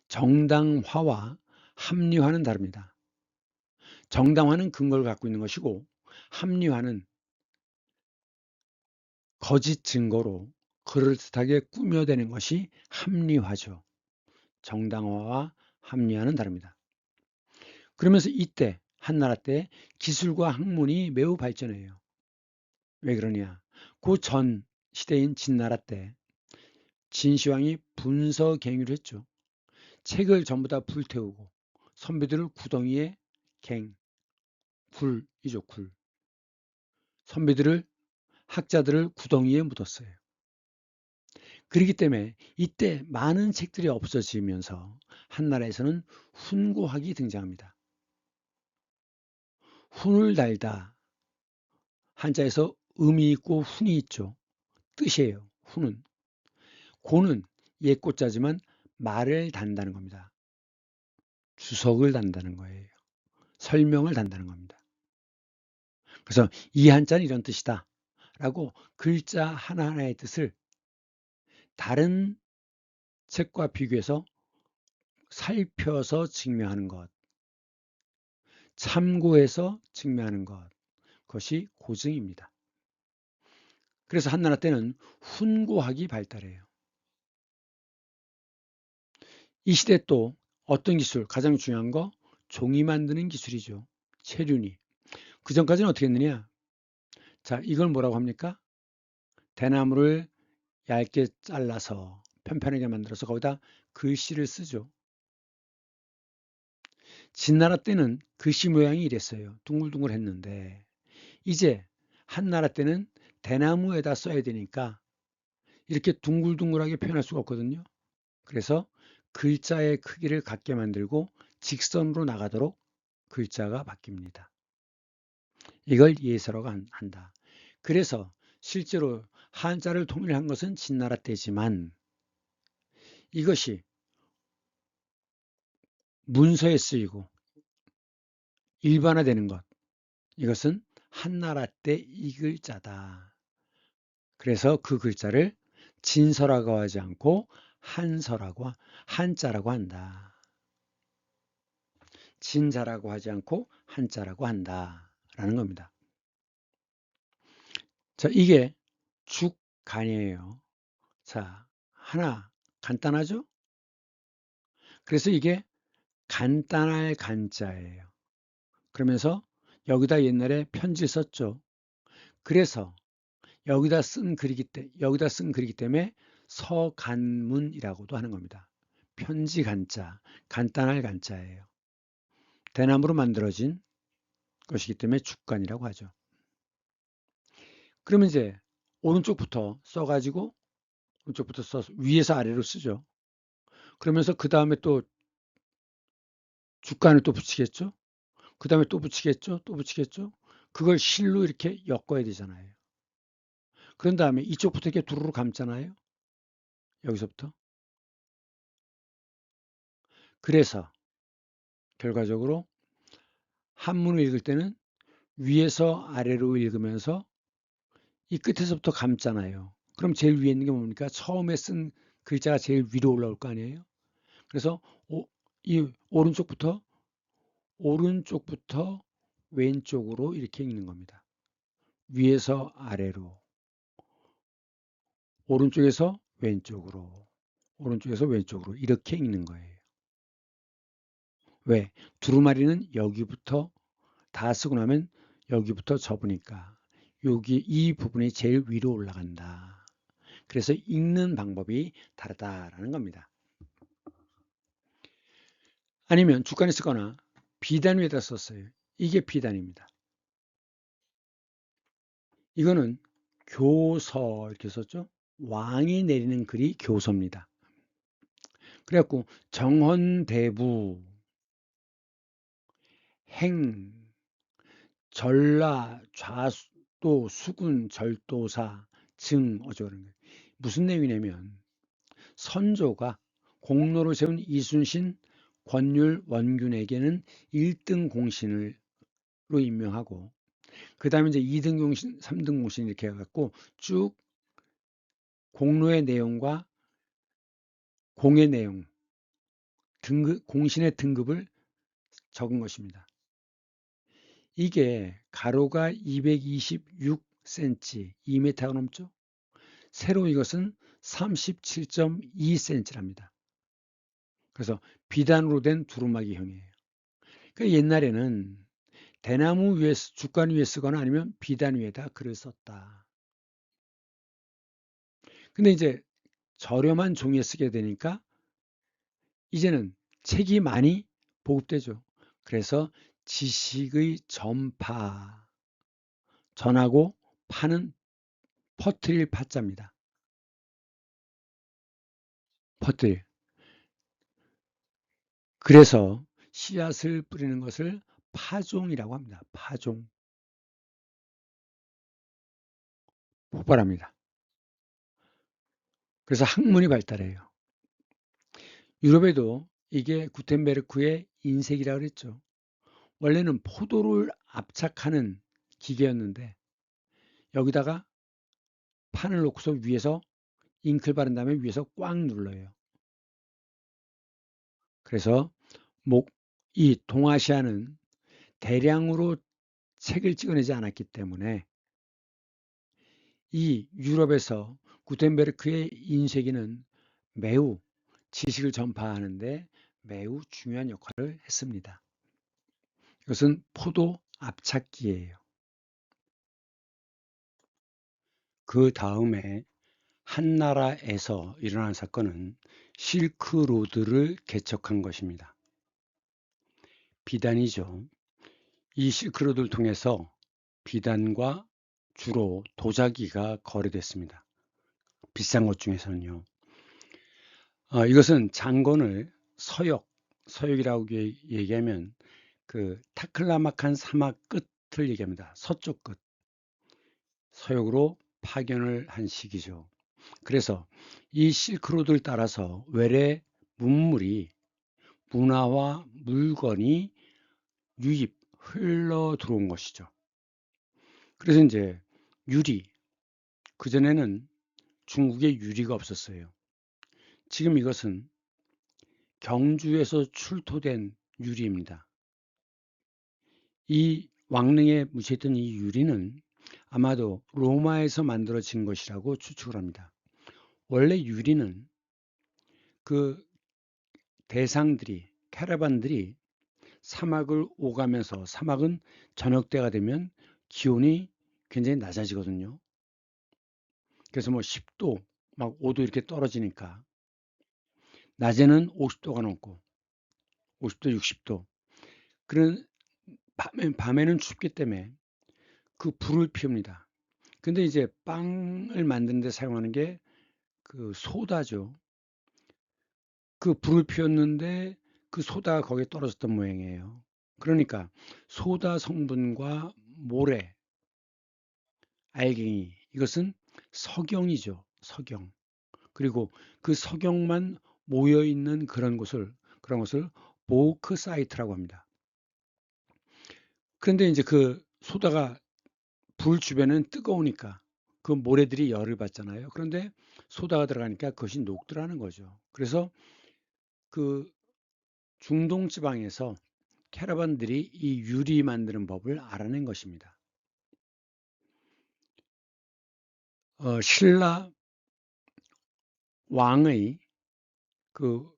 정당화와 합리화는 다릅니다. 정당화는 근거를 갖고 있는 것이고 합리화는 거짓 증거로 그럴듯하게 꾸며대는 것이 합리화죠. 정당화와 합리화는 다릅니다. 그러면서 이때 한나라 때 기술과 학문이 매우 발전해요. 왜 그러냐? 그 전 시대인 진나라 때 진시황이 분서갱유를 했죠. 책을 전부 다 불태우고 선비들을 구덩이에 굴이죠, 굴. 선비들을 학자들을 구덩이에 묻었어요. 그렇기 때문에 이때 많은 책들이 없어지면서 한나라에서는 훈고학이 등장합니다. 훈을 달다. 한자에서 음이 있고 훈이 있죠. 뜻이에요. 훈은. 고는 옛고자지만 말을 단다는 겁니다. 주석을 단다는 거예요. 설명을 단다는 겁니다. 그래서 이 한자는 이런 뜻이다. 라고 글자 하나하나의 뜻을 다른 책과 비교해서 살펴서 증명하는 것, 참고해서 증명하는 것, 그것이 고증입니다. 그래서 한나라 때는 훈고학이 발달해요. 이 시대 또 어떤 기술, 가장 중요한 거 종이 만드는 기술이죠. 체륜이. 그 전까지는 어떻게 했느냐? 자, 이걸 뭐라고 합니까? 대나무를 얇게 잘라서 편편하게 만들어서 거기다 글씨를 쓰죠. 진나라 때는 글씨 모양이 이랬어요. 둥글둥글 했는데 이제 한나라 때는 대나무에다 써야 되니까 이렇게 둥글둥글하게 표현할 수가 없거든요. 그래서 글자의 크기를 같게 만들고 직선으로 나가도록 글자가 바뀝니다. 이걸 예서라고 한다. 그래서 실제로 한자를 통일한 것은 진나라 때지만 이것이 문서에 쓰이고 일반화되는 것, 이것은 한나라 때 이 글자다. 그래서 그 글자를 진서라고 하지 않고 한자라고 한다. 진자라고 하지 않고 한자라고 한다라는 겁니다. 자, 이게 죽간이에요. 자, 하나 간단하죠? 그래서 이게 간단할 간자예요. 그러면서 여기다 옛날에 편지를 썼죠. 그래서 여기다 쓴 글이기 때문에 서간문이라고도 하는 겁니다. 편지 간자, 간단할 간자예요. 대나무로 만들어진 것이기 때문에 죽간이라고 하죠. 그러면 이제 오른쪽부터 써가지고 오른쪽부터 써서 위에서 아래로 쓰죠. 그러면서 그 다음에 또 죽간을 또 붙이겠죠. 그 다음에 또 붙이겠죠. 또 붙이겠죠. 그걸 실로 이렇게 엮어야 되잖아요. 그런 다음에 이쪽부터 이렇게 두루루 감잖아요. 여기서부터. 그래서 결과적으로 한문을 읽을 때는 위에서 아래로 읽으면서 이 끝에서부터 감잖아요. 그럼 제일 위에 있는 게 뭡니까? 처음에 쓴 글자가 제일 위로 올라올 거 아니에요? 그래서 이 오른쪽부터 왼쪽으로 이렇게 읽는 겁니다. 위에서 아래로, 오른쪽에서 왼쪽으로, 오른쪽에서 왼쪽으로 이렇게 읽는 거예요. 왜? 두루마리는 여기부터 다 쓰고 나면 여기부터 접으니까 여기 이 부분이 제일 위로 올라간다. 그래서 읽는 방법이 다르다라는 겁니다. 아니면 주간에 쓰거나 비단 위에다 썼어요. 이게 비단입니다. 이거는 교서 이렇게 썼죠. 왕이 내리는 글이 교서입니다. 그래갖고 정헌대부, 행, 전라, 좌도, 수군, 절도사, 증 어쩌고 그런 거예요. 무슨 내용이냐면 선조가 공로를 세운 이순신, 권율, 원균에게는 1등 공신으로 임명하고 그 다음에 이제 2등 공신, 3등 공신 이렇게 해갖고 쭉 공로의 내용과 공의 내용, 공신의 등급을 적은 것입니다. 이게 가로가 226cm, 2m가 넘죠? 세로 이것은 37.2cm랍니다. 그래서 비단으로 된 두루마기형이에요. 그러니까 옛날에는 대나무 위에, 죽간 위에 쓰거나 아니면 비단 위에다 글을 썼다. 근데 이제 저렴한 종이에 쓰게 되니까 이제는 책이 많이 보급되죠. 그래서 지식의 전하고 파는 퍼뜨릴 파자입니다. 퍼뜨릴. 그래서 씨앗을 뿌리는 것을 파종이라고 합니다. 파종. 폭발합니다. 그래서 학문이 발달해요. 유럽에도 이게 구텐베르크의 인색이라고 그랬죠. 원래는 포도를 압착하는 기계였는데 여기다가 판을 놓고서 위에서 잉크를 바른 다음에 위에서 꽉 눌러요. 그래서 이 동아시아는 대량으로 책을 찍어내지 않았기 때문에 이 유럽에서 구텐베르크의 인쇄기는 매우 지식을 전파하는데 매우 중요한 역할을 했습니다. 이것은 포도 압착기예요. 그 다음에 한나라에서 일어난 사건은 실크로드를 개척한 것입니다. 비단이죠. 이 실크로드를 통해서 비단과 주로 도자기가 거래됐습니다. 비싼 것 중에서는요. 이것은 장건을 서역이라고 얘기하면 그 타클라마칸 사막 끝을 얘기합니다. 서쪽 끝. 서역으로 파견을 한 시기죠. 그래서 이 실크로드를 따라서 외래 문물이 문화와 물건이 유입, 흘러 들어온 것이죠. 그래서 이제 유리, 그전에는 중국에 유리가 없었어요. 지금 이것은 경주에서 출토된 유리입니다. 이 왕릉에 묻혀있던 이 유리는 아마도 로마에서 만들어진 것이라고 추측을 합니다. 원래 유리는 그 대상들이, 캐러반들이 사막을 오가면서, 사막은 저녁 때가 되면 기온이 굉장히 낮아지거든요. 그래서 뭐 10도, 막 5도 이렇게 떨어지니까 낮에는 50도가 넘고 50도, 60도. 그런 밤에는 춥기 때문에 그 불을 피웁니다. 근데 이제 빵을 만드는 데 사용하는 게 그 소다죠. 그 불을 피웠는데 그 소다가 거기에 떨어졌던 모양이에요. 그러니까 소다 성분과 모래, 알갱이, 이것은 석영이죠. 석영. 그리고 그 석영만 모여 있는 그런 것을 보크사이트라고 합니다. 그런데 이제 그 소다가 불 주변은 뜨거우니까 그 모래들이 열을 받잖아요. 그런데 소다가 들어가니까 그것이 녹더라는 거죠. 그래서 그 중동 지방에서 캐러반들이 이 유리 만드는 법을 알아낸 것입니다. 신라 왕의 그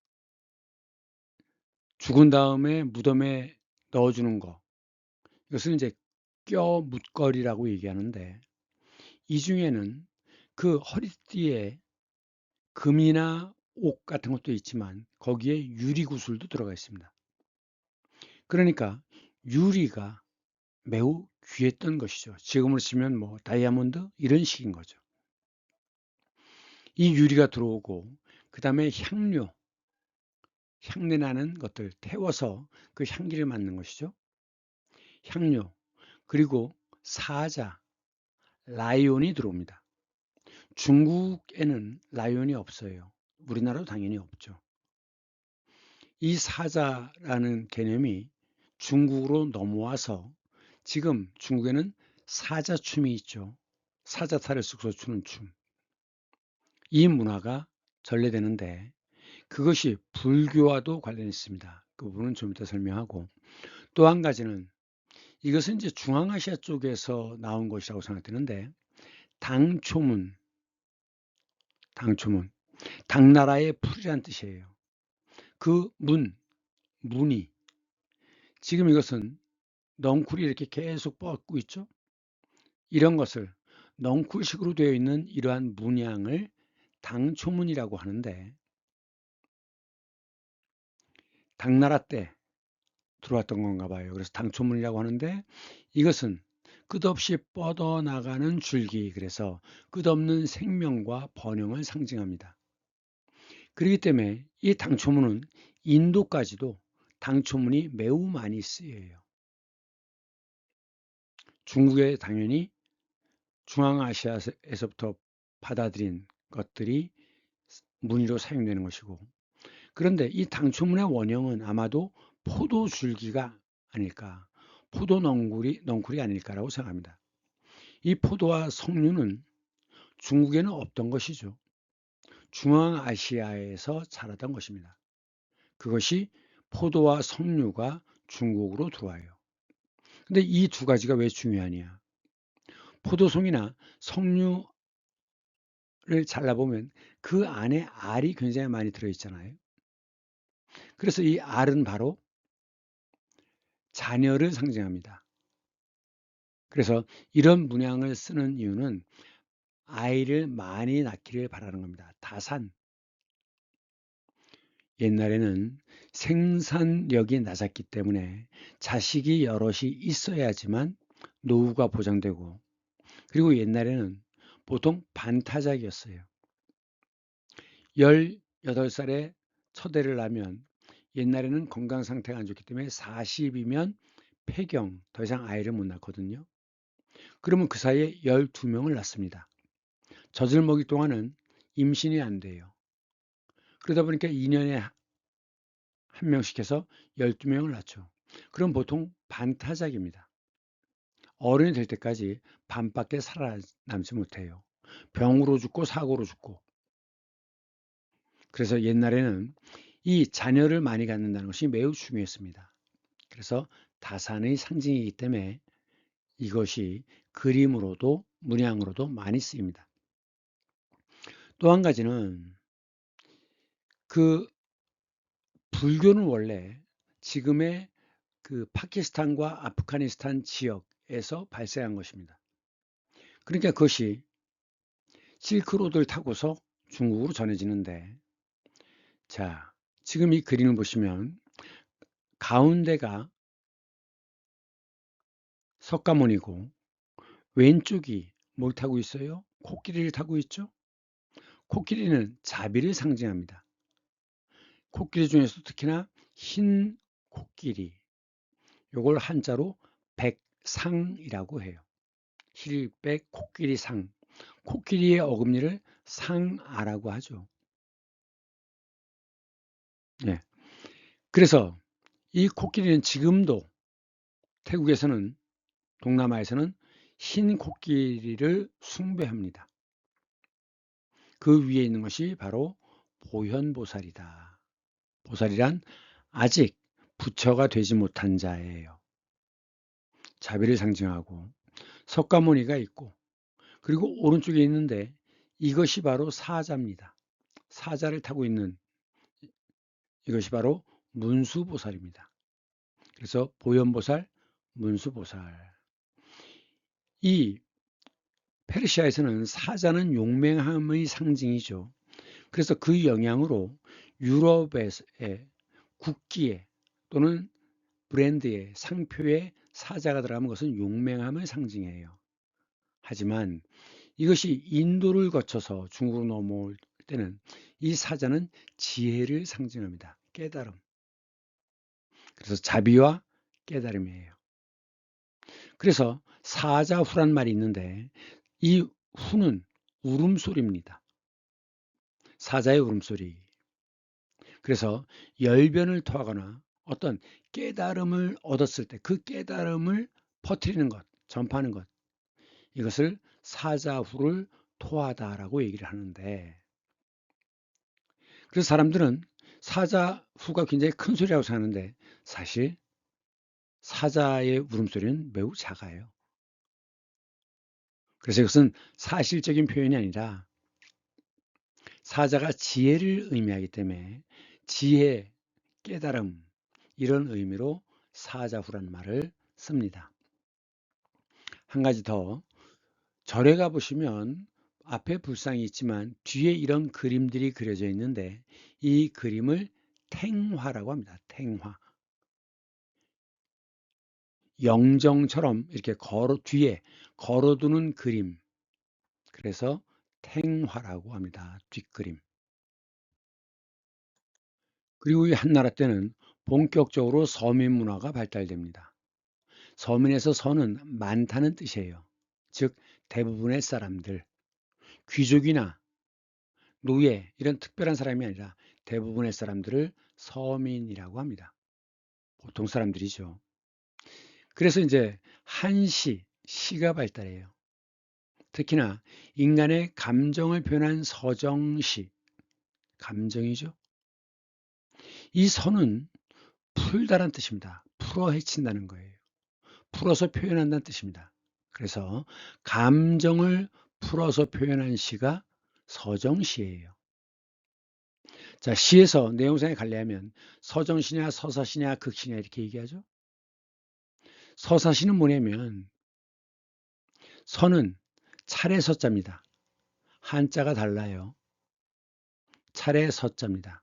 죽은 다음에 무덤에 넣어주는 거, 이것을 이제 껴 묻거리라고 얘기하는데, 이 중에는 그 허리띠에 금이나 옥 같은 것도 있지만 거기에 유리 구슬도 들어가 있습니다. 그러니까 유리가 매우 귀했던 것이죠. 지금으로 치면 뭐 다이아몬드 이런 식인 거죠. 이 유리가 들어오고 그 다음에 향료, 향내 나는 것들 태워서 그 향기를 맡는 것이죠. 향료, 그리고 사자, 라이온이 들어옵니다. 중국에는 라이온이 없어요. 우리나라도 당연히 없죠. 이 사자라는 개념이 중국으로 넘어와서 지금 중국에는 사자춤이 있죠. 사자탈을 쓰고서 추는 춤. 이 문화가 전래되는데 그것이 불교와도 관련이 있습니다. 그 부분은 좀 이따 설명하고, 또 한 가지는 이것은 이제 중앙아시아 쪽에서 나온 것이라고 생각되는데, 당초문, 당초문, 당나라의 풀이란 뜻이에요. 그 문이 지금 이것은 넝쿨이 이렇게 계속 뻗고 있죠. 이런 것을 넝쿨식으로 되어 있는 이러한 문양을 당초문이라고 하는데, 당나라 때 들어왔던 건가 봐요. 그래서 당초문이라고 하는데, 이것은 끝없이 뻗어나가는 줄기, 그래서 끝없는 생명과 번영을 상징합니다. 그렇기 때문에 이 당초문은 인도까지도 당초문이 매우 많이 쓰여요. 중국에 당연히 중앙아시아에서부터 받아들인 것들이 문의로 사용되는 것이고, 그런데 이 당초문의 원형은 아마도 포도줄기가 아닐까, 넝쿨이 아닐까라고 생각합니다. 이 포도와 석류는 중국에는 없던 것이죠. 중앙아시아에서 자라던 것입니다. 그것이 포도와 석류가 중국으로 들어와요. 근데 이 두 가지가 왜 중요하냐? 포도송이나 석류를 잘라보면 그 안에 알이 굉장히 많이 들어있잖아요. 그래서 이 알은 바로 자녀를 상징합니다. 그래서 이런 문양을 쓰는 이유는 아이를 많이 낳기를 바라는 겁니다. 다산. 옛날에는 생산력이 낮았기 때문에 자식이 여럿이 있어야지만 노후가 보장되고, 그리고 옛날에는 보통 반타작이었어요. 18살에 첫애를 낳으면, 옛날에는 건강 상태가 안 좋기 때문에 40이면 폐경, 더 이상 아이를 못 낳거든요. 그러면 그 사이에 12명을 낳습니다. 젖을 먹일 동안은 임신이 안 돼요. 그러다 보니까 2년에 한 명씩 해서 12명을 낳죠. 그럼 보통 반타작입니다. 어른이 될 때까지 반밖에 살아남지 못해요. 병으로 죽고 사고로 죽고. 그래서 옛날에는 이 자녀를 많이 갖는다는 것이 매우 중요했습니다. 그래서 다산의 상징이기 때문에 이것이 그림으로도 문양으로도 많이 쓰입니다. 또 한 가지는 그 불교는 원래 지금의 그 파키스탄과 아프가니스탄 지역에서 발생한 것입니다. 그러니까 그것이 실크로드를 타고서 중국으로 전해지는데, 자, 지금 이 그림을 보시면 가운데가 석가모니고 왼쪽이 뭘 타고 있어요? 코끼리를 타고 있죠? 코끼리는 자비를 상징합니다. 코끼리 중에서 특히나 흰 코끼리, 요걸 한자로 백상이라고 해요. 힐백 코끼리상, 코끼리의 어금니를 상아라고 하죠. 네. 그래서 이 코끼리는 지금도 태국에서는, 동남아에서는 흰 코끼리를 숭배합니다. 그 위에 있는 것이 바로 보현보살이다. 보살이란 아직 부처가 되지 못한 자예요. 자비를 상징하고 석가모니가 있고, 그리고 오른쪽에 있는데 이것이 바로 사자입니다. 사자를 타고 있는 이것이 바로 문수보살입니다. 그래서 보현보살, 문수보살. 이 페르시아에서는 사자는 용맹함의 상징이죠. 그래서 그 영향으로 유럽의 국기에 또는 브랜드에 상표에 사자가 들어가면 그것은 용맹함의 상징이에요. 하지만 이것이 인도를 거쳐서 중국으로 넘어올 때는 이 사자는 지혜를 상징합니다. 깨달음. 그래서 자비와 깨달음이에요. 그래서 사자후란 말이 있는데 이 후는 울음소리입니다. 사자의 울음소리. 그래서 열변을 토하거나 어떤 깨달음을 얻었을 때 그 깨달음을 퍼뜨리는 것, 전파하는 것, 이것을 사자후를 토하다라고 얘기를 하는데, 그래서 사람들은 사자후가 굉장히 큰 소리라고 생각하는데 사실 사자의 울음소리는 매우 작아요. 그래서 이것은 사실적인 표현이 아니라 사자가 지혜를 의미하기 때문에 지혜, 깨달음, 이런 의미로 사자후라는 말을 씁니다. 한 가지 더, 절에 가보시면 앞에 불상이 있지만 뒤에 이런 그림들이 그려져 있는데 이 그림을 탱화라고 합니다. 탱화. 영정처럼 이렇게 뒤에 걸어두는 그림. 그래서 탱화라고 합니다. 뒷그림. 그리고 이 한나라 때는 본격적으로 서민 문화가 발달됩니다. 서민에서 서는 많다는 뜻이에요. 즉 대부분의 사람들, 귀족이나 노예 이런 특별한 사람이 아니라 대부분의 사람들을 서민이라고 합니다. 보통 사람들이죠. 그래서 이제 시가 발달해요. 특히나 인간의 감정을 표현한 서정시, 감정이죠. 이 서는 풀다란 뜻입니다. 풀어헤친다는 거예요. 풀어서 표현한다는 뜻입니다. 그래서 감정을 풀어서 표현한 시가 서정시예요. 자, 시에서 내용상에 갈래하면 서정시냐 서사시냐 극시냐 이렇게 얘기하죠. 서사시는 뭐냐면 서는 차례 서자입니다. 한자가 달라요. 차례 서자입니다.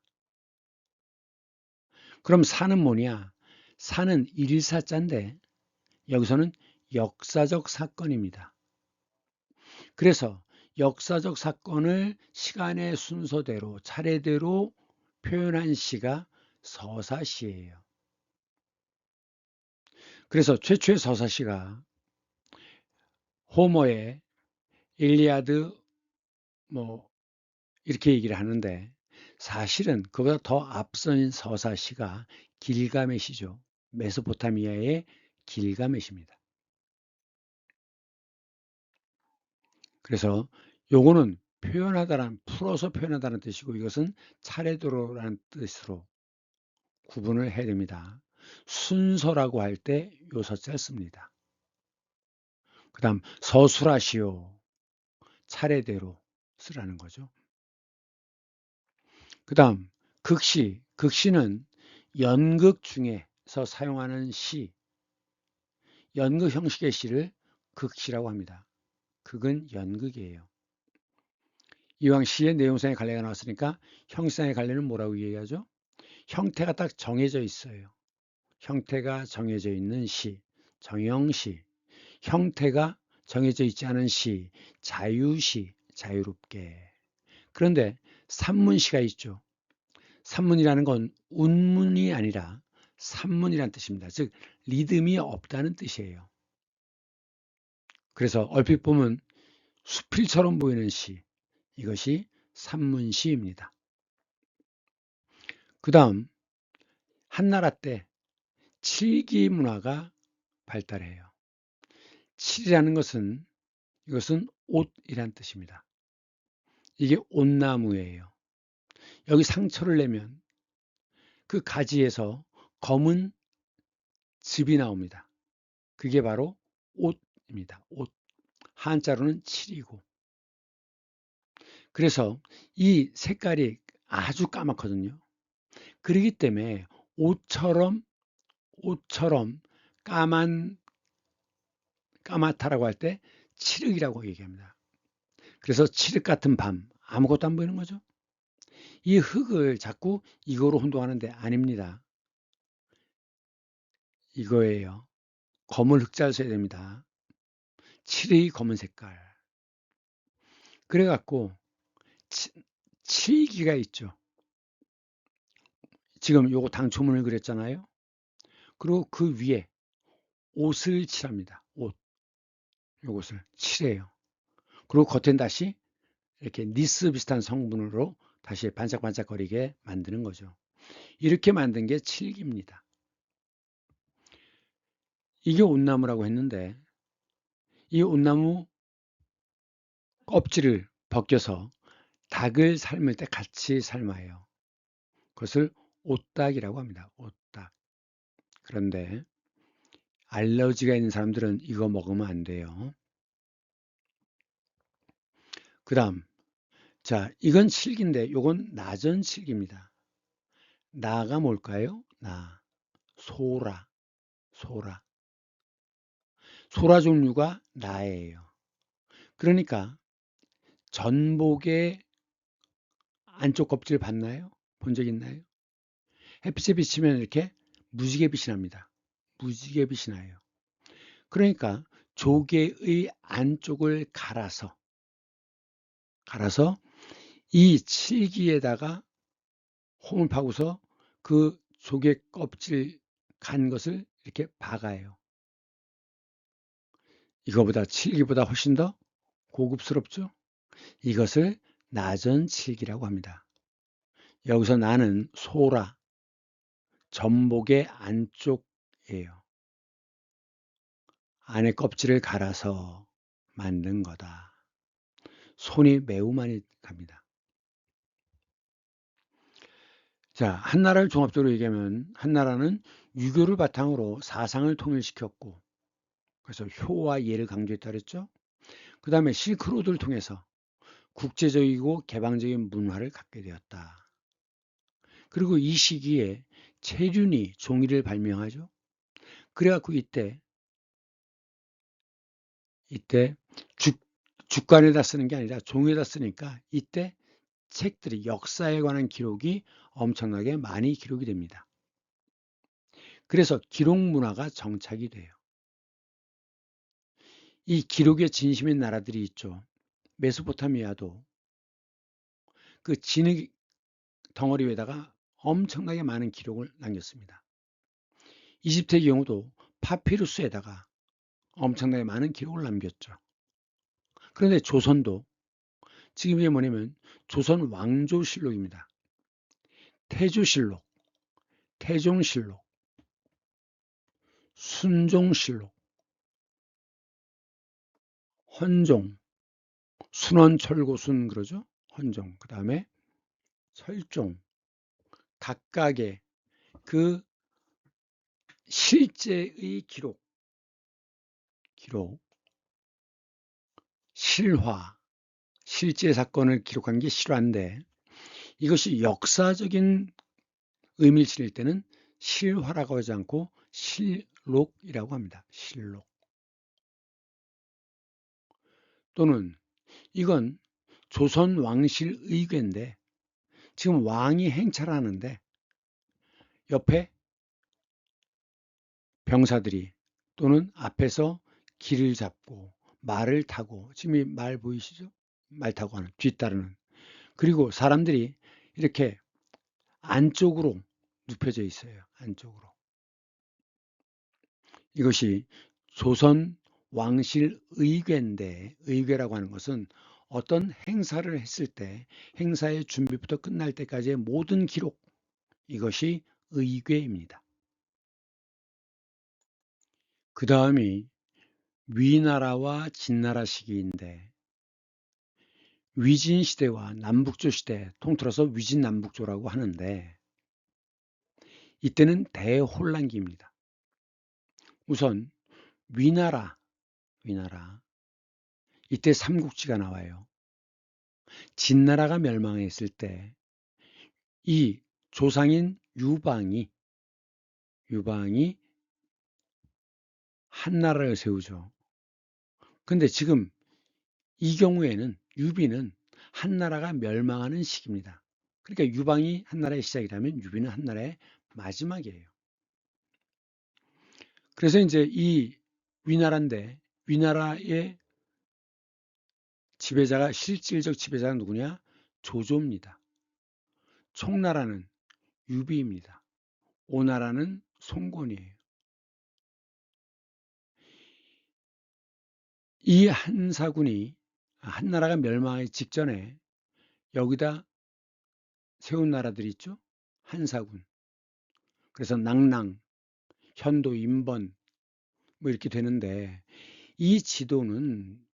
그럼 사는 뭐냐? 사는 일사자인데 여기서는 역사적 사건입니다. 그래서 역사적 사건을 시간의 순서대로 차례대로 표현한 시가 서사시예요. 그래서 최초의 서사시가 호머의 일리아드 뭐 이렇게 얘기를 하는데 사실은 그보다 더 앞선 서사시가 길가메시죠. 메소포타미아의 길가메시입니다. 그래서 요거는 표현하다란 풀어서 표현하다는 뜻이고 이것은 차례대로라는 뜻으로 구분을 해야 됩니다. 순서라고 할 때 요 서자를 씁니다. 그 다음 서술하시오. 차례대로 쓰라는 거죠. 그 다음 극시. 극시는 연극 중에서 사용하는 시, 연극 형식의 시를 극시라고 합니다. 극은 연극이에요. 이왕 시의 내용상의 갈래가 나왔으니까 형식상의 갈래는 뭐라고 얘기하죠? 형태가 딱 정해져 있어요. 형태가 정해져 있는 시, 정형시. 형태가 정해져 있지 않은 시, 자유시, 자유롭게. 그런데 산문시가 있죠. 산문이라는 건 운문이 아니라 산문이란 뜻입니다. 즉 리듬이 없다는 뜻이에요. 그래서 얼핏 보면 수필처럼 보이는 시, 이것이 산문시입니다. 그 다음 한나라 때 칠기 문화가 발달해요. 칠이라는 것은 이것은 옷이란 뜻입니다. 이게 옷나무예요. 여기 상처를 내면 그 가지에서 검은 즙이 나옵니다. 그게 바로 옷입니다. 옷. 한자로는 칠이고. 그래서 이 색깔이 아주 까맣거든요. 그렇기 때문에 옷처럼 까맣다라고 할 때 칠흑이라고 얘기합니다. 그래서 칠흑 같은 밤, 아무것도 안 보이는 거죠. 이 흙을 자꾸 이거로 혼동하는데 아닙니다. 이거예요. 검은 흑자를 써야 됩니다. 칠의 검은 색깔. 그래갖고 칠기가 있죠. 지금 요거 당초문을 그렸잖아요. 그리고 그 위에 옷을 칠합니다. 옷. 요것을 칠해요. 그리고 겉엔 다시 이렇게 니스 비슷한 성분으로 다시 반짝반짝거리게 만드는 거죠. 이렇게 만든 게 칠기입니다. 이게 온나무라고 했는데 이 온나무 껍질을 벗겨서 닭을 삶을 때 같이 삶아요. 그것을 옷닭이라고 합니다. 옷닭. 그런데 알러지가 있는 사람들은 이거 먹으면 안 돼요. 그 다음 자 이건 칠기인데 이건 나전 칠기입니다. 나가 뭘까요? 나 소라 소라 소라 종류가 나예요. 그러니까 전복의 안쪽 껍질 봤나요? 본 적 있나요? 햇빛에 비치면 이렇게 무지개 빛이 납니다. 무지개 빛이 나요. 그러니까 조개의 안쪽을 갈아서 이 칠기에다가 홈을 파고서 그 조개 껍질 간 것을 이렇게 박아요. 이거보다 칠기보다 훨씬 더 고급스럽죠? 이것을 나전칠기라고 합니다. 여기서 나는 소라, 전복의 안쪽이에요. 안에 껍질을 갈아서 만든 거다. 손이 매우 많이 갑니다. 자, 한나라를 종합적으로 얘기하면 한나라는 유교를 바탕으로 사상을 통일시켰고 그래서 효와 예를 강조했다 그랬죠. 그 다음에 실크로드를 통해서 국제적이고 개방적인 문화를 갖게 되었다. 그리고 이 시기에 체륜이 종이를 발명하죠. 그래갖고 이때 주간에다 쓰는 게 아니라 종이에다 쓰니까 이때 책들이 역사에 관한 기록이 엄청나게 많이 기록이 됩니다. 그래서 기록 문화가 정착이 돼요. 이 기록의 진심인 나라들이 있죠. 메소포타미아도 그 진흙 덩어리 위에다가 엄청나게 많은 기록을 남겼습니다. 이집트의 경우도 파피루스에다가 엄청나게 많은 기록을 남겼죠. 그런데 조선도 지금 이게 뭐냐면 조선 왕조실록입니다. 태조실록, 태종실록, 순종실록, 헌종, 순원철고순 그러죠. 헌종. 그 다음에 설종. 각각의 그 실제의 기록, 실화, 실제 사건을 기록한 게 실화인데 이것이 역사적인 의미를 지닐 때는 실화라고 하지 않고 실록이라고 합니다. 실록. 또는 이건 조선 왕실 의궤인데 지금 왕이 행차를 하는데 옆에 병사들이 또는 앞에서 길을 잡고 말을 타고 지금 이 말 보이시죠? 말 타고 하는 뒤따르는 그리고 사람들이 이렇게 안쪽으로 눕혀져 있어요. 안쪽으로. 이것이 조선 왕실 의궤인데 의궤라고 하는 것은 어떤 행사를 했을 때 행사의 준비부터 끝날 때까지의 모든 기록 이것이 의궤입니다. 그 다음이 위나라와 진나라 시기인데 위진시대와 남북조 시대 통틀어서 위진남북조라고 하는데 이때는 대혼란기입니다. 우선 위나라 이때 삼국지가 나와요. 진나라가 멸망했을 때 이 조상인 유방이 한나라를 세우죠. 근데 지금 이 경우에는 유비는 한나라가 멸망하는 시기입니다. 그러니까 유방이 한나라의 시작이라면 유비는 한나라의 마지막이에요. 그래서 이제 이 위나라인데 위나라의 지배자가 실질적 지배자가 누구냐? 조조입니다. 총나라는 유비입니다. 오나라는 송건이에요. 이 한사군이 한나라가 멸망하기 직전에 여기다 세운 나라들이 있죠. 한사군. 그래서 낭랑, 현도, 인번 뭐 이렇게 되는데 이 지도는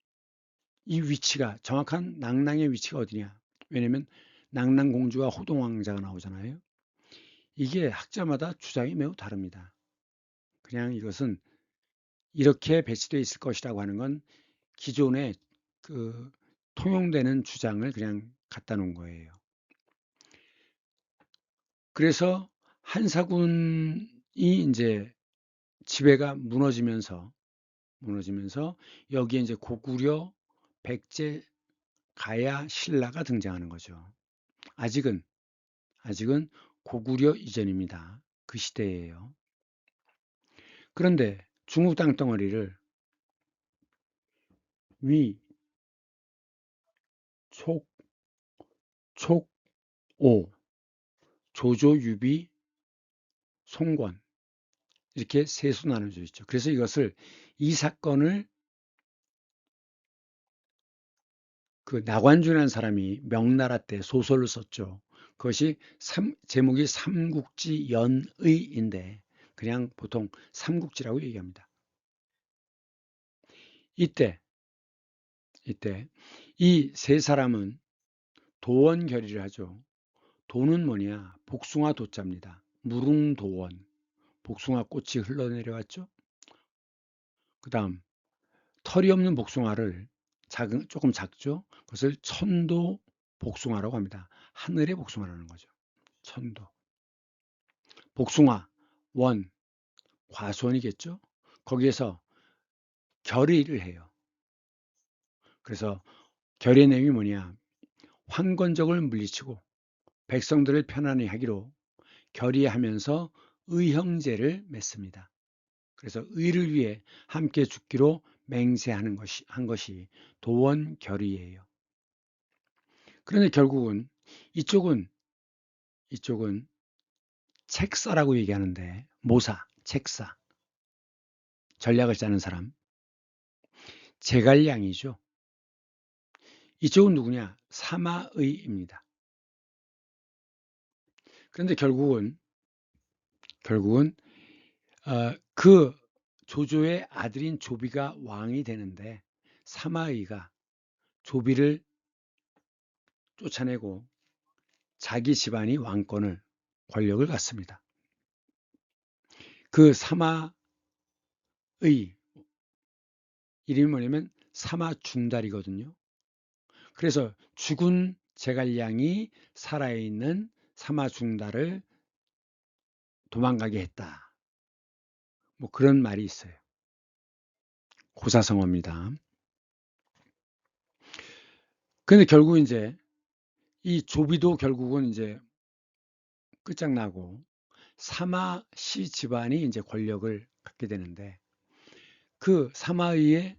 이 위치가 정확한 낭랑의 위치가 어디냐? 왜냐면 낭랑 공주와 호동 왕자가 나오잖아요. 이게 학자마다 주장이 매우 다릅니다. 그냥 이것은 이렇게 배치되어 있을 것이라고 하는 건 기존의 그 통용되는 주장을 그냥 갖다 놓은 거예요. 그래서 한사군이 이제 지배가 무너지면서 여기에 이제 고구려, 백제, 가야, 신라가 등장하는 거죠. 아직은 고구려 이전입니다. 그 시대예요. 그런데 중국 땅덩어리를 위, 촉, 촉, 오, 조조, 유비, 송권 이렇게 세수 나눠져 있죠. 그래서 이 사건을 그 나관준이라는 사람이 명나라 때 소설을 썼죠. 그것이 제목이 삼국지 연의인데 그냥 보통 삼국지라고 얘기합니다. 이때 이 세 사람은 도원결의를 하죠. 도는 뭐냐? 복숭아 도자입니다. 무릉도원. 복숭아 꽃이 흘러내려왔죠. 그 다음 털이 없는 복숭아를 조금 작죠. 그것을 천도 복숭아라고 합니다. 하늘의 복숭아라는 거죠. 천도. 복숭아, 원, 과수원이겠죠. 거기에서 결의를 해요. 그래서 결의 내용이 뭐냐? 황건적을 물리치고 백성들을 편안히 하기로 결의하면서 의형제를 맺습니다. 그래서 의를 위해 함께 죽기로 맹세하는 한 것이 도원 결의예요. 그런데 결국은 이쪽은 책사라고 얘기하는데 모사, 책사, 전략을 짜는 사람, 제갈량이죠. 이쪽은 누구냐? 사마의입니다. 그런데 결국은 그 조조의 아들인 조비가 왕이 되는데 사마의가 조비를 쫓아내고 자기 집안이 왕권을 권력을 갖습니다. 그 사마의 이름이 뭐냐면 사마중달이거든요. 그래서 죽은 제갈량이 살아있는 사마중달을 도망가게 했다. 뭐 그런 말이 있어요. 고사성어입니다. 근데 결국 이제 이 조비도 결국은 이제 끝장나고 사마씨 집안이 이제 권력을 갖게 되는데 그 사마의의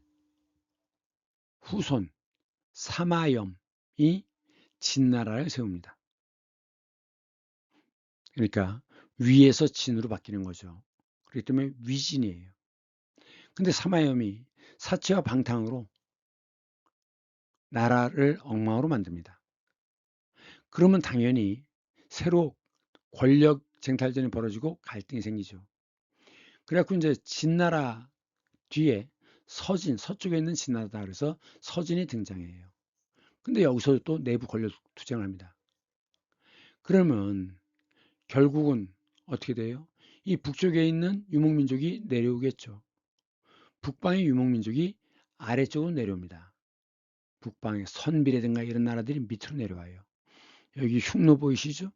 후손 사마염이 진나라를 세웁니다. 그러니까 위에서 진으로 바뀌는 거죠. 그렇기 때문에 위진이에요. 근데 사마염이 사치와 방탕으로 나라를 엉망으로 만듭니다. 그러면 당연히 새로 권력 쟁탈전이 벌어지고 갈등이 생기죠. 그래갖고 이제 진나라 뒤에 서진, 서쪽에 있는 진나라다 그래서 서진이 등장해요. 근데 여기서 또 내부 권력 투쟁을 합니다. 그러면 결국은 어떻게 돼요? 이 북쪽에 있는 유목민족이 내려오겠죠. 북방의 유목민족이 아래쪽으로 내려옵니다. 북방의 선비라든가 이런 나라들이 밑으로 내려와요. 여기 흉노 보이시죠?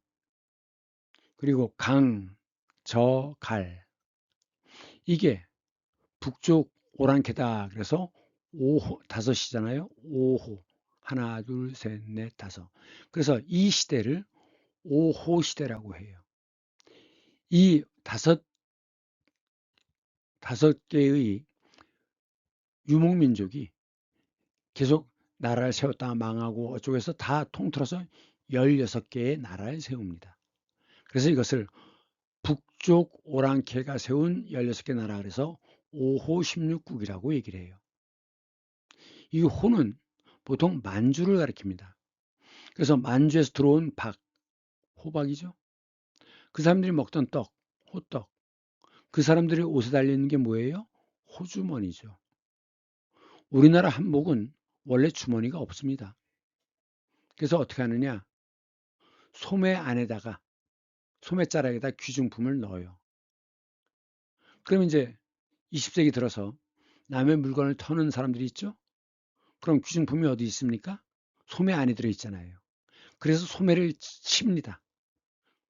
그리고 강, 저, 갈. 이게 북쪽 오랑캐다. 그래서 5호, 5이잖아요. 5호. 하나, 둘, 셋, 넷, 다섯. 그래서 이 시대를 5호 시대라고 해요. 이 다섯 개의 유목민족이 계속 나라를 세웠다가 망하고 어쪽에서 다 통틀어서 16개의 나라를 세웁니다. 그래서 이것을 북쪽 오랑캐가 세운 16개 나라 그래서 5호 16국이라고 얘기를 해요. 이 호는 보통 만주를 가리킵니다. 그래서 만주에서 들어온 호박이죠. 그 사람들이 먹던 떡, 호떡. 그 사람들이 옷에 달리는 게 뭐예요? 호주머니죠. 우리나라 한복은 원래 주머니가 없습니다. 그래서 어떻게 하느냐? 소매 안에다가 소매자락에다 귀중품을 넣어요. 그럼 이제 20세기 들어서 남의 물건을 터는 사람들이 있죠? 그럼 귀중품이 어디 있습니까? 소매 안에 들어있잖아요. 그래서 소매를 칩니다.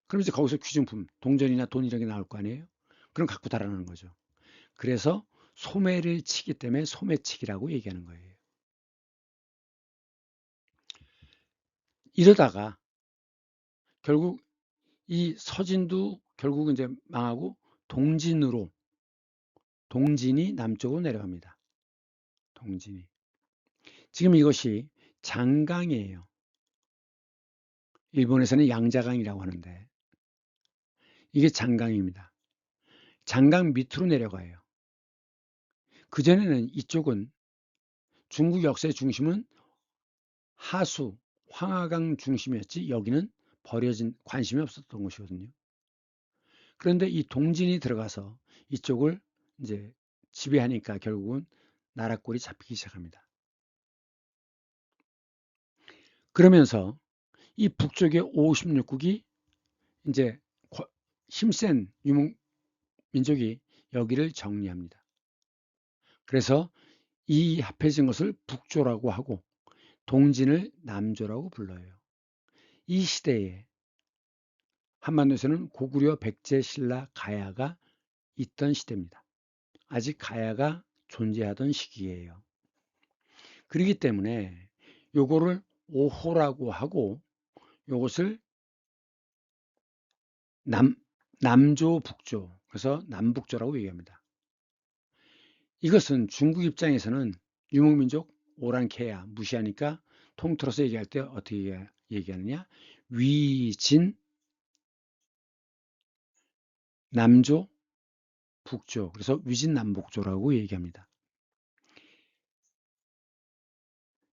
그럼 이제 거기서 귀중품, 동전이나 돈 이런 게 나올 거 아니에요? 그럼 갖고 달아나는 거죠. 그래서 소매를 치기 때문에 소매치기라고 얘기하는 거예요. 이러다가 결국 이 서진도 결국 이제 망하고 동진이 남쪽으로 내려갑니다. 동진이. 지금 이것이 장강이에요. 일본에서는 양자강이라고 하는데 이게 장강입니다. 장강 밑으로 내려가요. 그전에는 이쪽은 중국 역사의 중심은 하수, 황하강 중심이었지 여기는 버려진 관심이 없었던 곳이거든요. 그런데 이 동진이 들어가서 이쪽을 이제 지배하니까 결국은 나라꼴이 잡히기 시작합니다. 그러면서 이 북쪽의 56국이 이제 힘센 유목 민족이 여기를 정리합니다. 그래서 이 합해진 것을 북조라고 하고 동진을 남조라고 불러요. 이 시대에 한반도에서는 고구려, 백제, 신라, 가야가 있던 시대입니다. 아직 가야가 존재하던 시기예요. 그렇기 때문에 요거를 오호라고 하고 요것을 남조, 북조, 그래서 남북조라고 얘기합니다. 이것은 중국 입장에서는 유목민족 오랑캐야 무시하니까 통틀어서 얘기할 때 어떻게 얘기하느냐? 위진, 남조, 북조. 그래서 위진남북조라고 얘기합니다.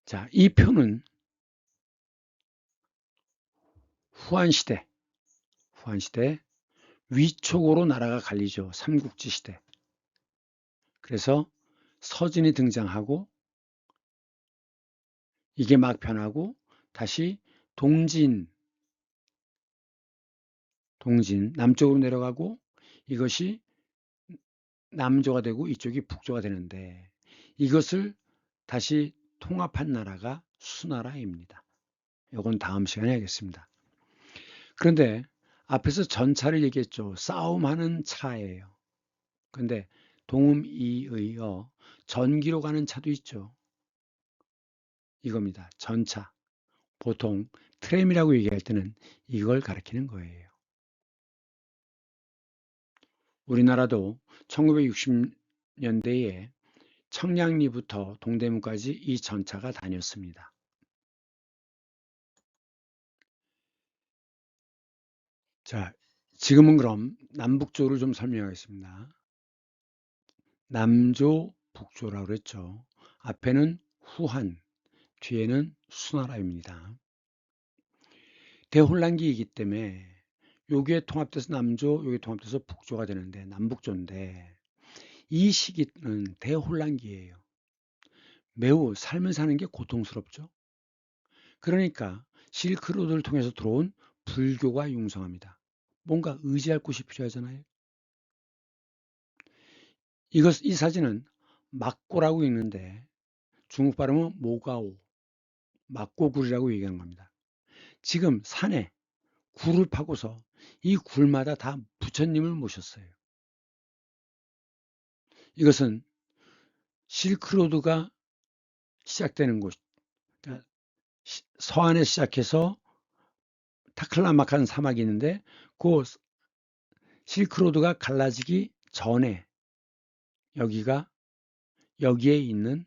자, 이 표는 후한시대 후한시대 위촉으로 나라가 갈리죠. 삼국지 시대. 그래서 서진이 등장하고 이게 막 변하고 다시 동진 남쪽으로 내려가고 이것이 남조가 되고 이쪽이 북조가 되는데 이것을 다시 통합한 나라가 수나라입니다. 이건 다음 시간에 하겠습니다. 그런데 앞에서 전차를 얘기했죠. 싸움하는 차예요. 그런데 동음이의어 전기로 가는 차도 있죠. 이겁니다. 전차. 보통 트램이라고 얘기할 때는 이걸 가리키는 거예요. 우리나라도 1960년대에 청량리부터 동대문까지 이 전차가 다녔습니다. 자, 지금은 그럼 남북조를 좀 설명하겠습니다. 남조, 북조라고 그랬죠. 앞에는 후한, 뒤에는 수나라입니다. 대혼란기이기 때문에 요게 통합돼서 남조, 요게 통합돼서 북조가 되는데 남북조인데 이 시기는 대혼란기예요. 매우 삶을 사는 게 고통스럽죠. 그러니까 실크로드를 통해서 들어온 불교가 융성합니다. 뭔가 의지할 곳이 필요하잖아요. 이 사진은 막고라고 읽는데 중국 발음은 모가오, 막고굴이라고 얘기하는 겁니다. 지금 산에 굴을 파고서 이 굴마다 다 부처님을 모셨어요. 이것은 실크로드가 시작되는 곳, 그러니까 서안에 시작해서 타클라마칸 사막이 있는데 그 실크로드가 갈라지기 전에 여기에 있는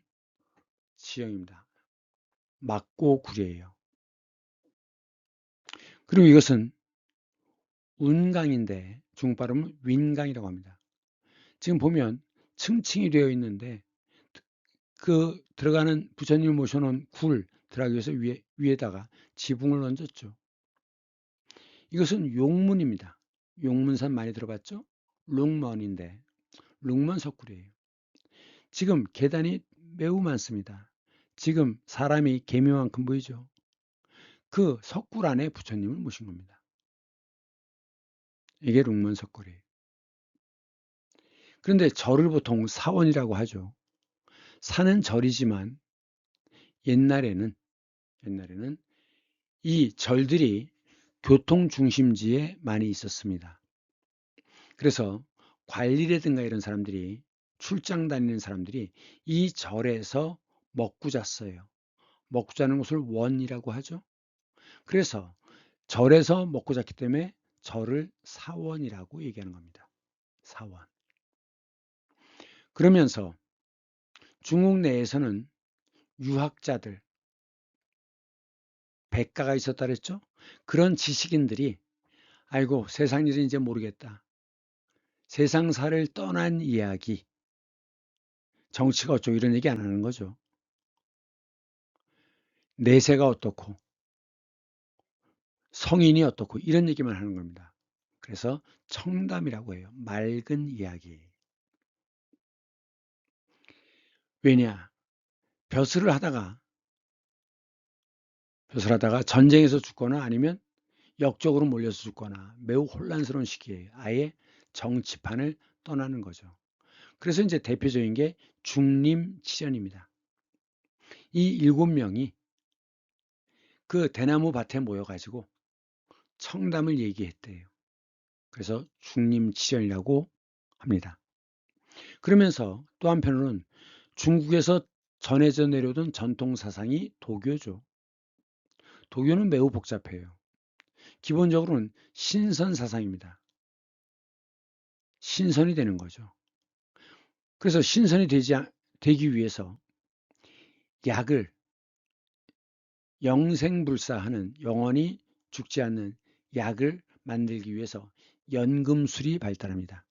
지형입니다. 막고굴이에요. 그리고 이것은 운강인데 중국 발음은 윈강이라고 합니다. 지금 보면 층층이 되어 있는데 그 들어가는 부처님을 모셔놓은 굴 들어가기 위해서 위에다가 지붕을 얹었죠. 이것은 용문입니다. 용문산 많이 들어봤죠? 룽먼인데 룽먼 석굴이에요. 지금 계단이 매우 많습니다. 지금 사람이 개미만큼 보이죠? 그 석굴 안에 부처님을 모신 겁니다. 이게 룽먼 석굴이에요. 그런데 절을 보통 사원이라고 하죠. 산은 절이지만 옛날에는 이 절들이 교통 중심지에 많이 있었습니다. 그래서 관리라든가 이런 사람들이 출장 다니는 사람들이 이 절에서 먹고 잤어요. 먹고 자는 곳을 원이라고 하죠. 그래서 절에서 먹고 잤기 때문에 절을 사원이라고 얘기하는 겁니다. 사원. 그러면서 중국 내에서는 유학자들, 백가가 있었다 그랬죠. 그런 지식인들이 아이고 세상 일은 이제 모르겠다. 세상사를 떠난 이야기, 정치가 어쩌고 이런 얘기 안 하는 거죠. 내세가 어떻고 성인이 어떻고 이런 얘기만 하는 겁니다. 그래서 청담이라고 해요. 맑은 이야기. 왜냐? 벼슬을 하다가 전쟁에서 죽거나 아니면 역적으로 몰려서 죽거나 매우 혼란스러운 시기에 아예 정치판을 떠나는 거죠. 그래서 이제 대표적인 게 중림칠연입니다. 이 7명이 그 대나무 밭에 모여가지고 청담을 얘기했대요. 그래서 중림칠연이라고 합니다. 그러면서 또 한편으로는 중국에서 전해져 내려오던 전통 사상이 도교죠. 도교는 매우 복잡해요. 기본적으로는 신선 사상입니다. 신선이 되는 거죠. 그래서 신선이 되기 위해서 약을 영생불사하는 영원히 죽지 않는 약을 만들기 위해서 연금술이 발달합니다.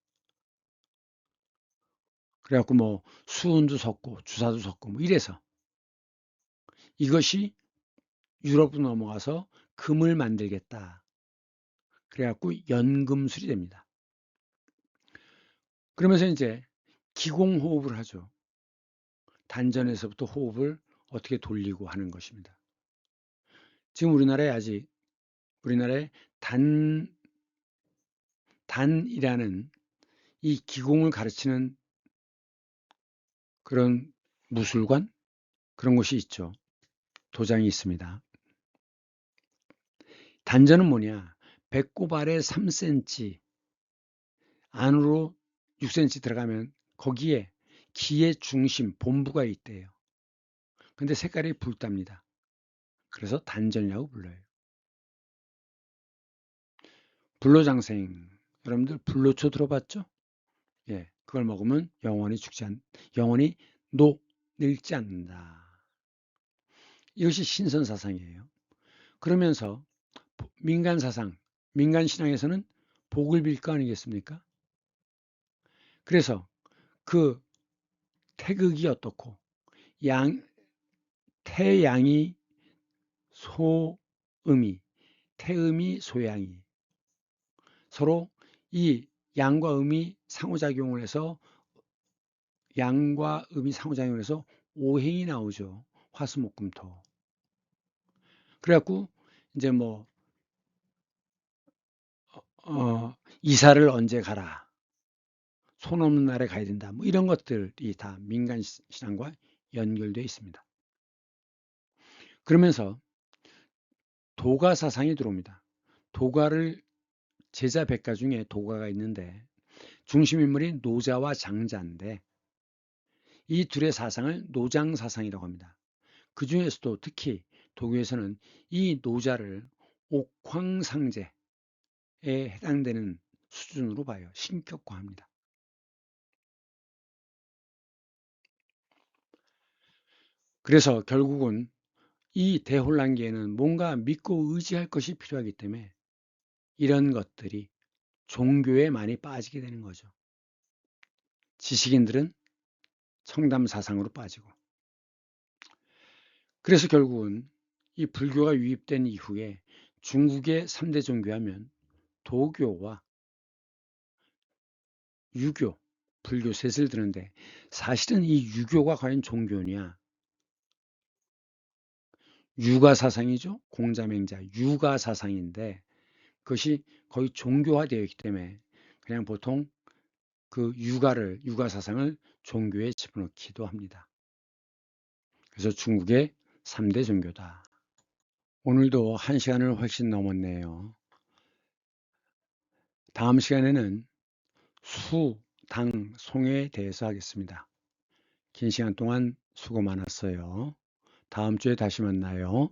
그래갖고 뭐 수은도 섞고 주사도 섞고 뭐 이래서 이것이 유럽으로 넘어가서 금을 만들겠다. 그래갖고 연금술이 됩니다. 그러면서 이제 기공호흡을 하죠. 단전에서부터 호흡을 어떻게 돌리고 하는 것입니다. 지금 우리나라에 단이라는 이 기공을 가르치는 그런 무술관 그런 곳이 있죠. 도장이 있습니다. 단전은 뭐냐? 배꼽 아래 3cm 안으로 6cm 들어가면 거기에 기의 중심, 본부가 있대요. 근데 색깔이 붉답니다. 그래서 단전이라고 불러요. 불로장생, 여러분들 불로초 들어봤죠? 예, 그걸 먹으면 영원히 늙지 않는다. 이것이 신선사상이에요. 그러면서 민간사상, 민간신앙에서는 복을 빌 거 아니겠습니까? 그래서 그 태극이 어떻고 태양이 소음이 태음이 소양이 서로 이 양과 음이 상호작용을 해서 오행이 나오죠. 화수목금토. 그래갖고 이제 뭐 이사를 언제 가라. 손 없는 날에 가야 된다. 뭐 이런 것들이 다 민간 신앙과 연결되어 있습니다. 그러면서 도가 사상이 들어옵니다. 도가를 제자 백가 중에 도가가 있는데 중심 인물이 노자와 장자인데 이 둘의 사상을 노장 사상이라고 합니다. 그 중에서도 특히 도교에서는 이 노자를 옥황상제에 해당되는 수준으로 봐요. 신격화합니다. 그래서 결국은 이 대혼란기에는 뭔가 믿고 의지할 것이 필요하기 때문에 이런 것들이 종교에 많이 빠지게 되는 거죠. 지식인들은 청담 사상으로 빠지고. 그래서 결국은 이 불교가 유입된 이후에 중국의 3대 종교하면 도교와 유교, 불교 셋을 드는데 사실은 이 유교가 과연 종교냐? 유가사상이죠. 공자맹자 유가사상인데 그것이 거의 종교화되어 있기 때문에 그냥 보통 그 유가사상을 종교에 집어넣기도 합니다. 그래서 중국의 3대 종교다. 오늘도 1시간을 훨씬 넘었네요. 다음 시간에는 수, 당, 송에 대해서 하겠습니다. 긴 시간 동안 수고 많았어요. 다음 주에 다시 만나요.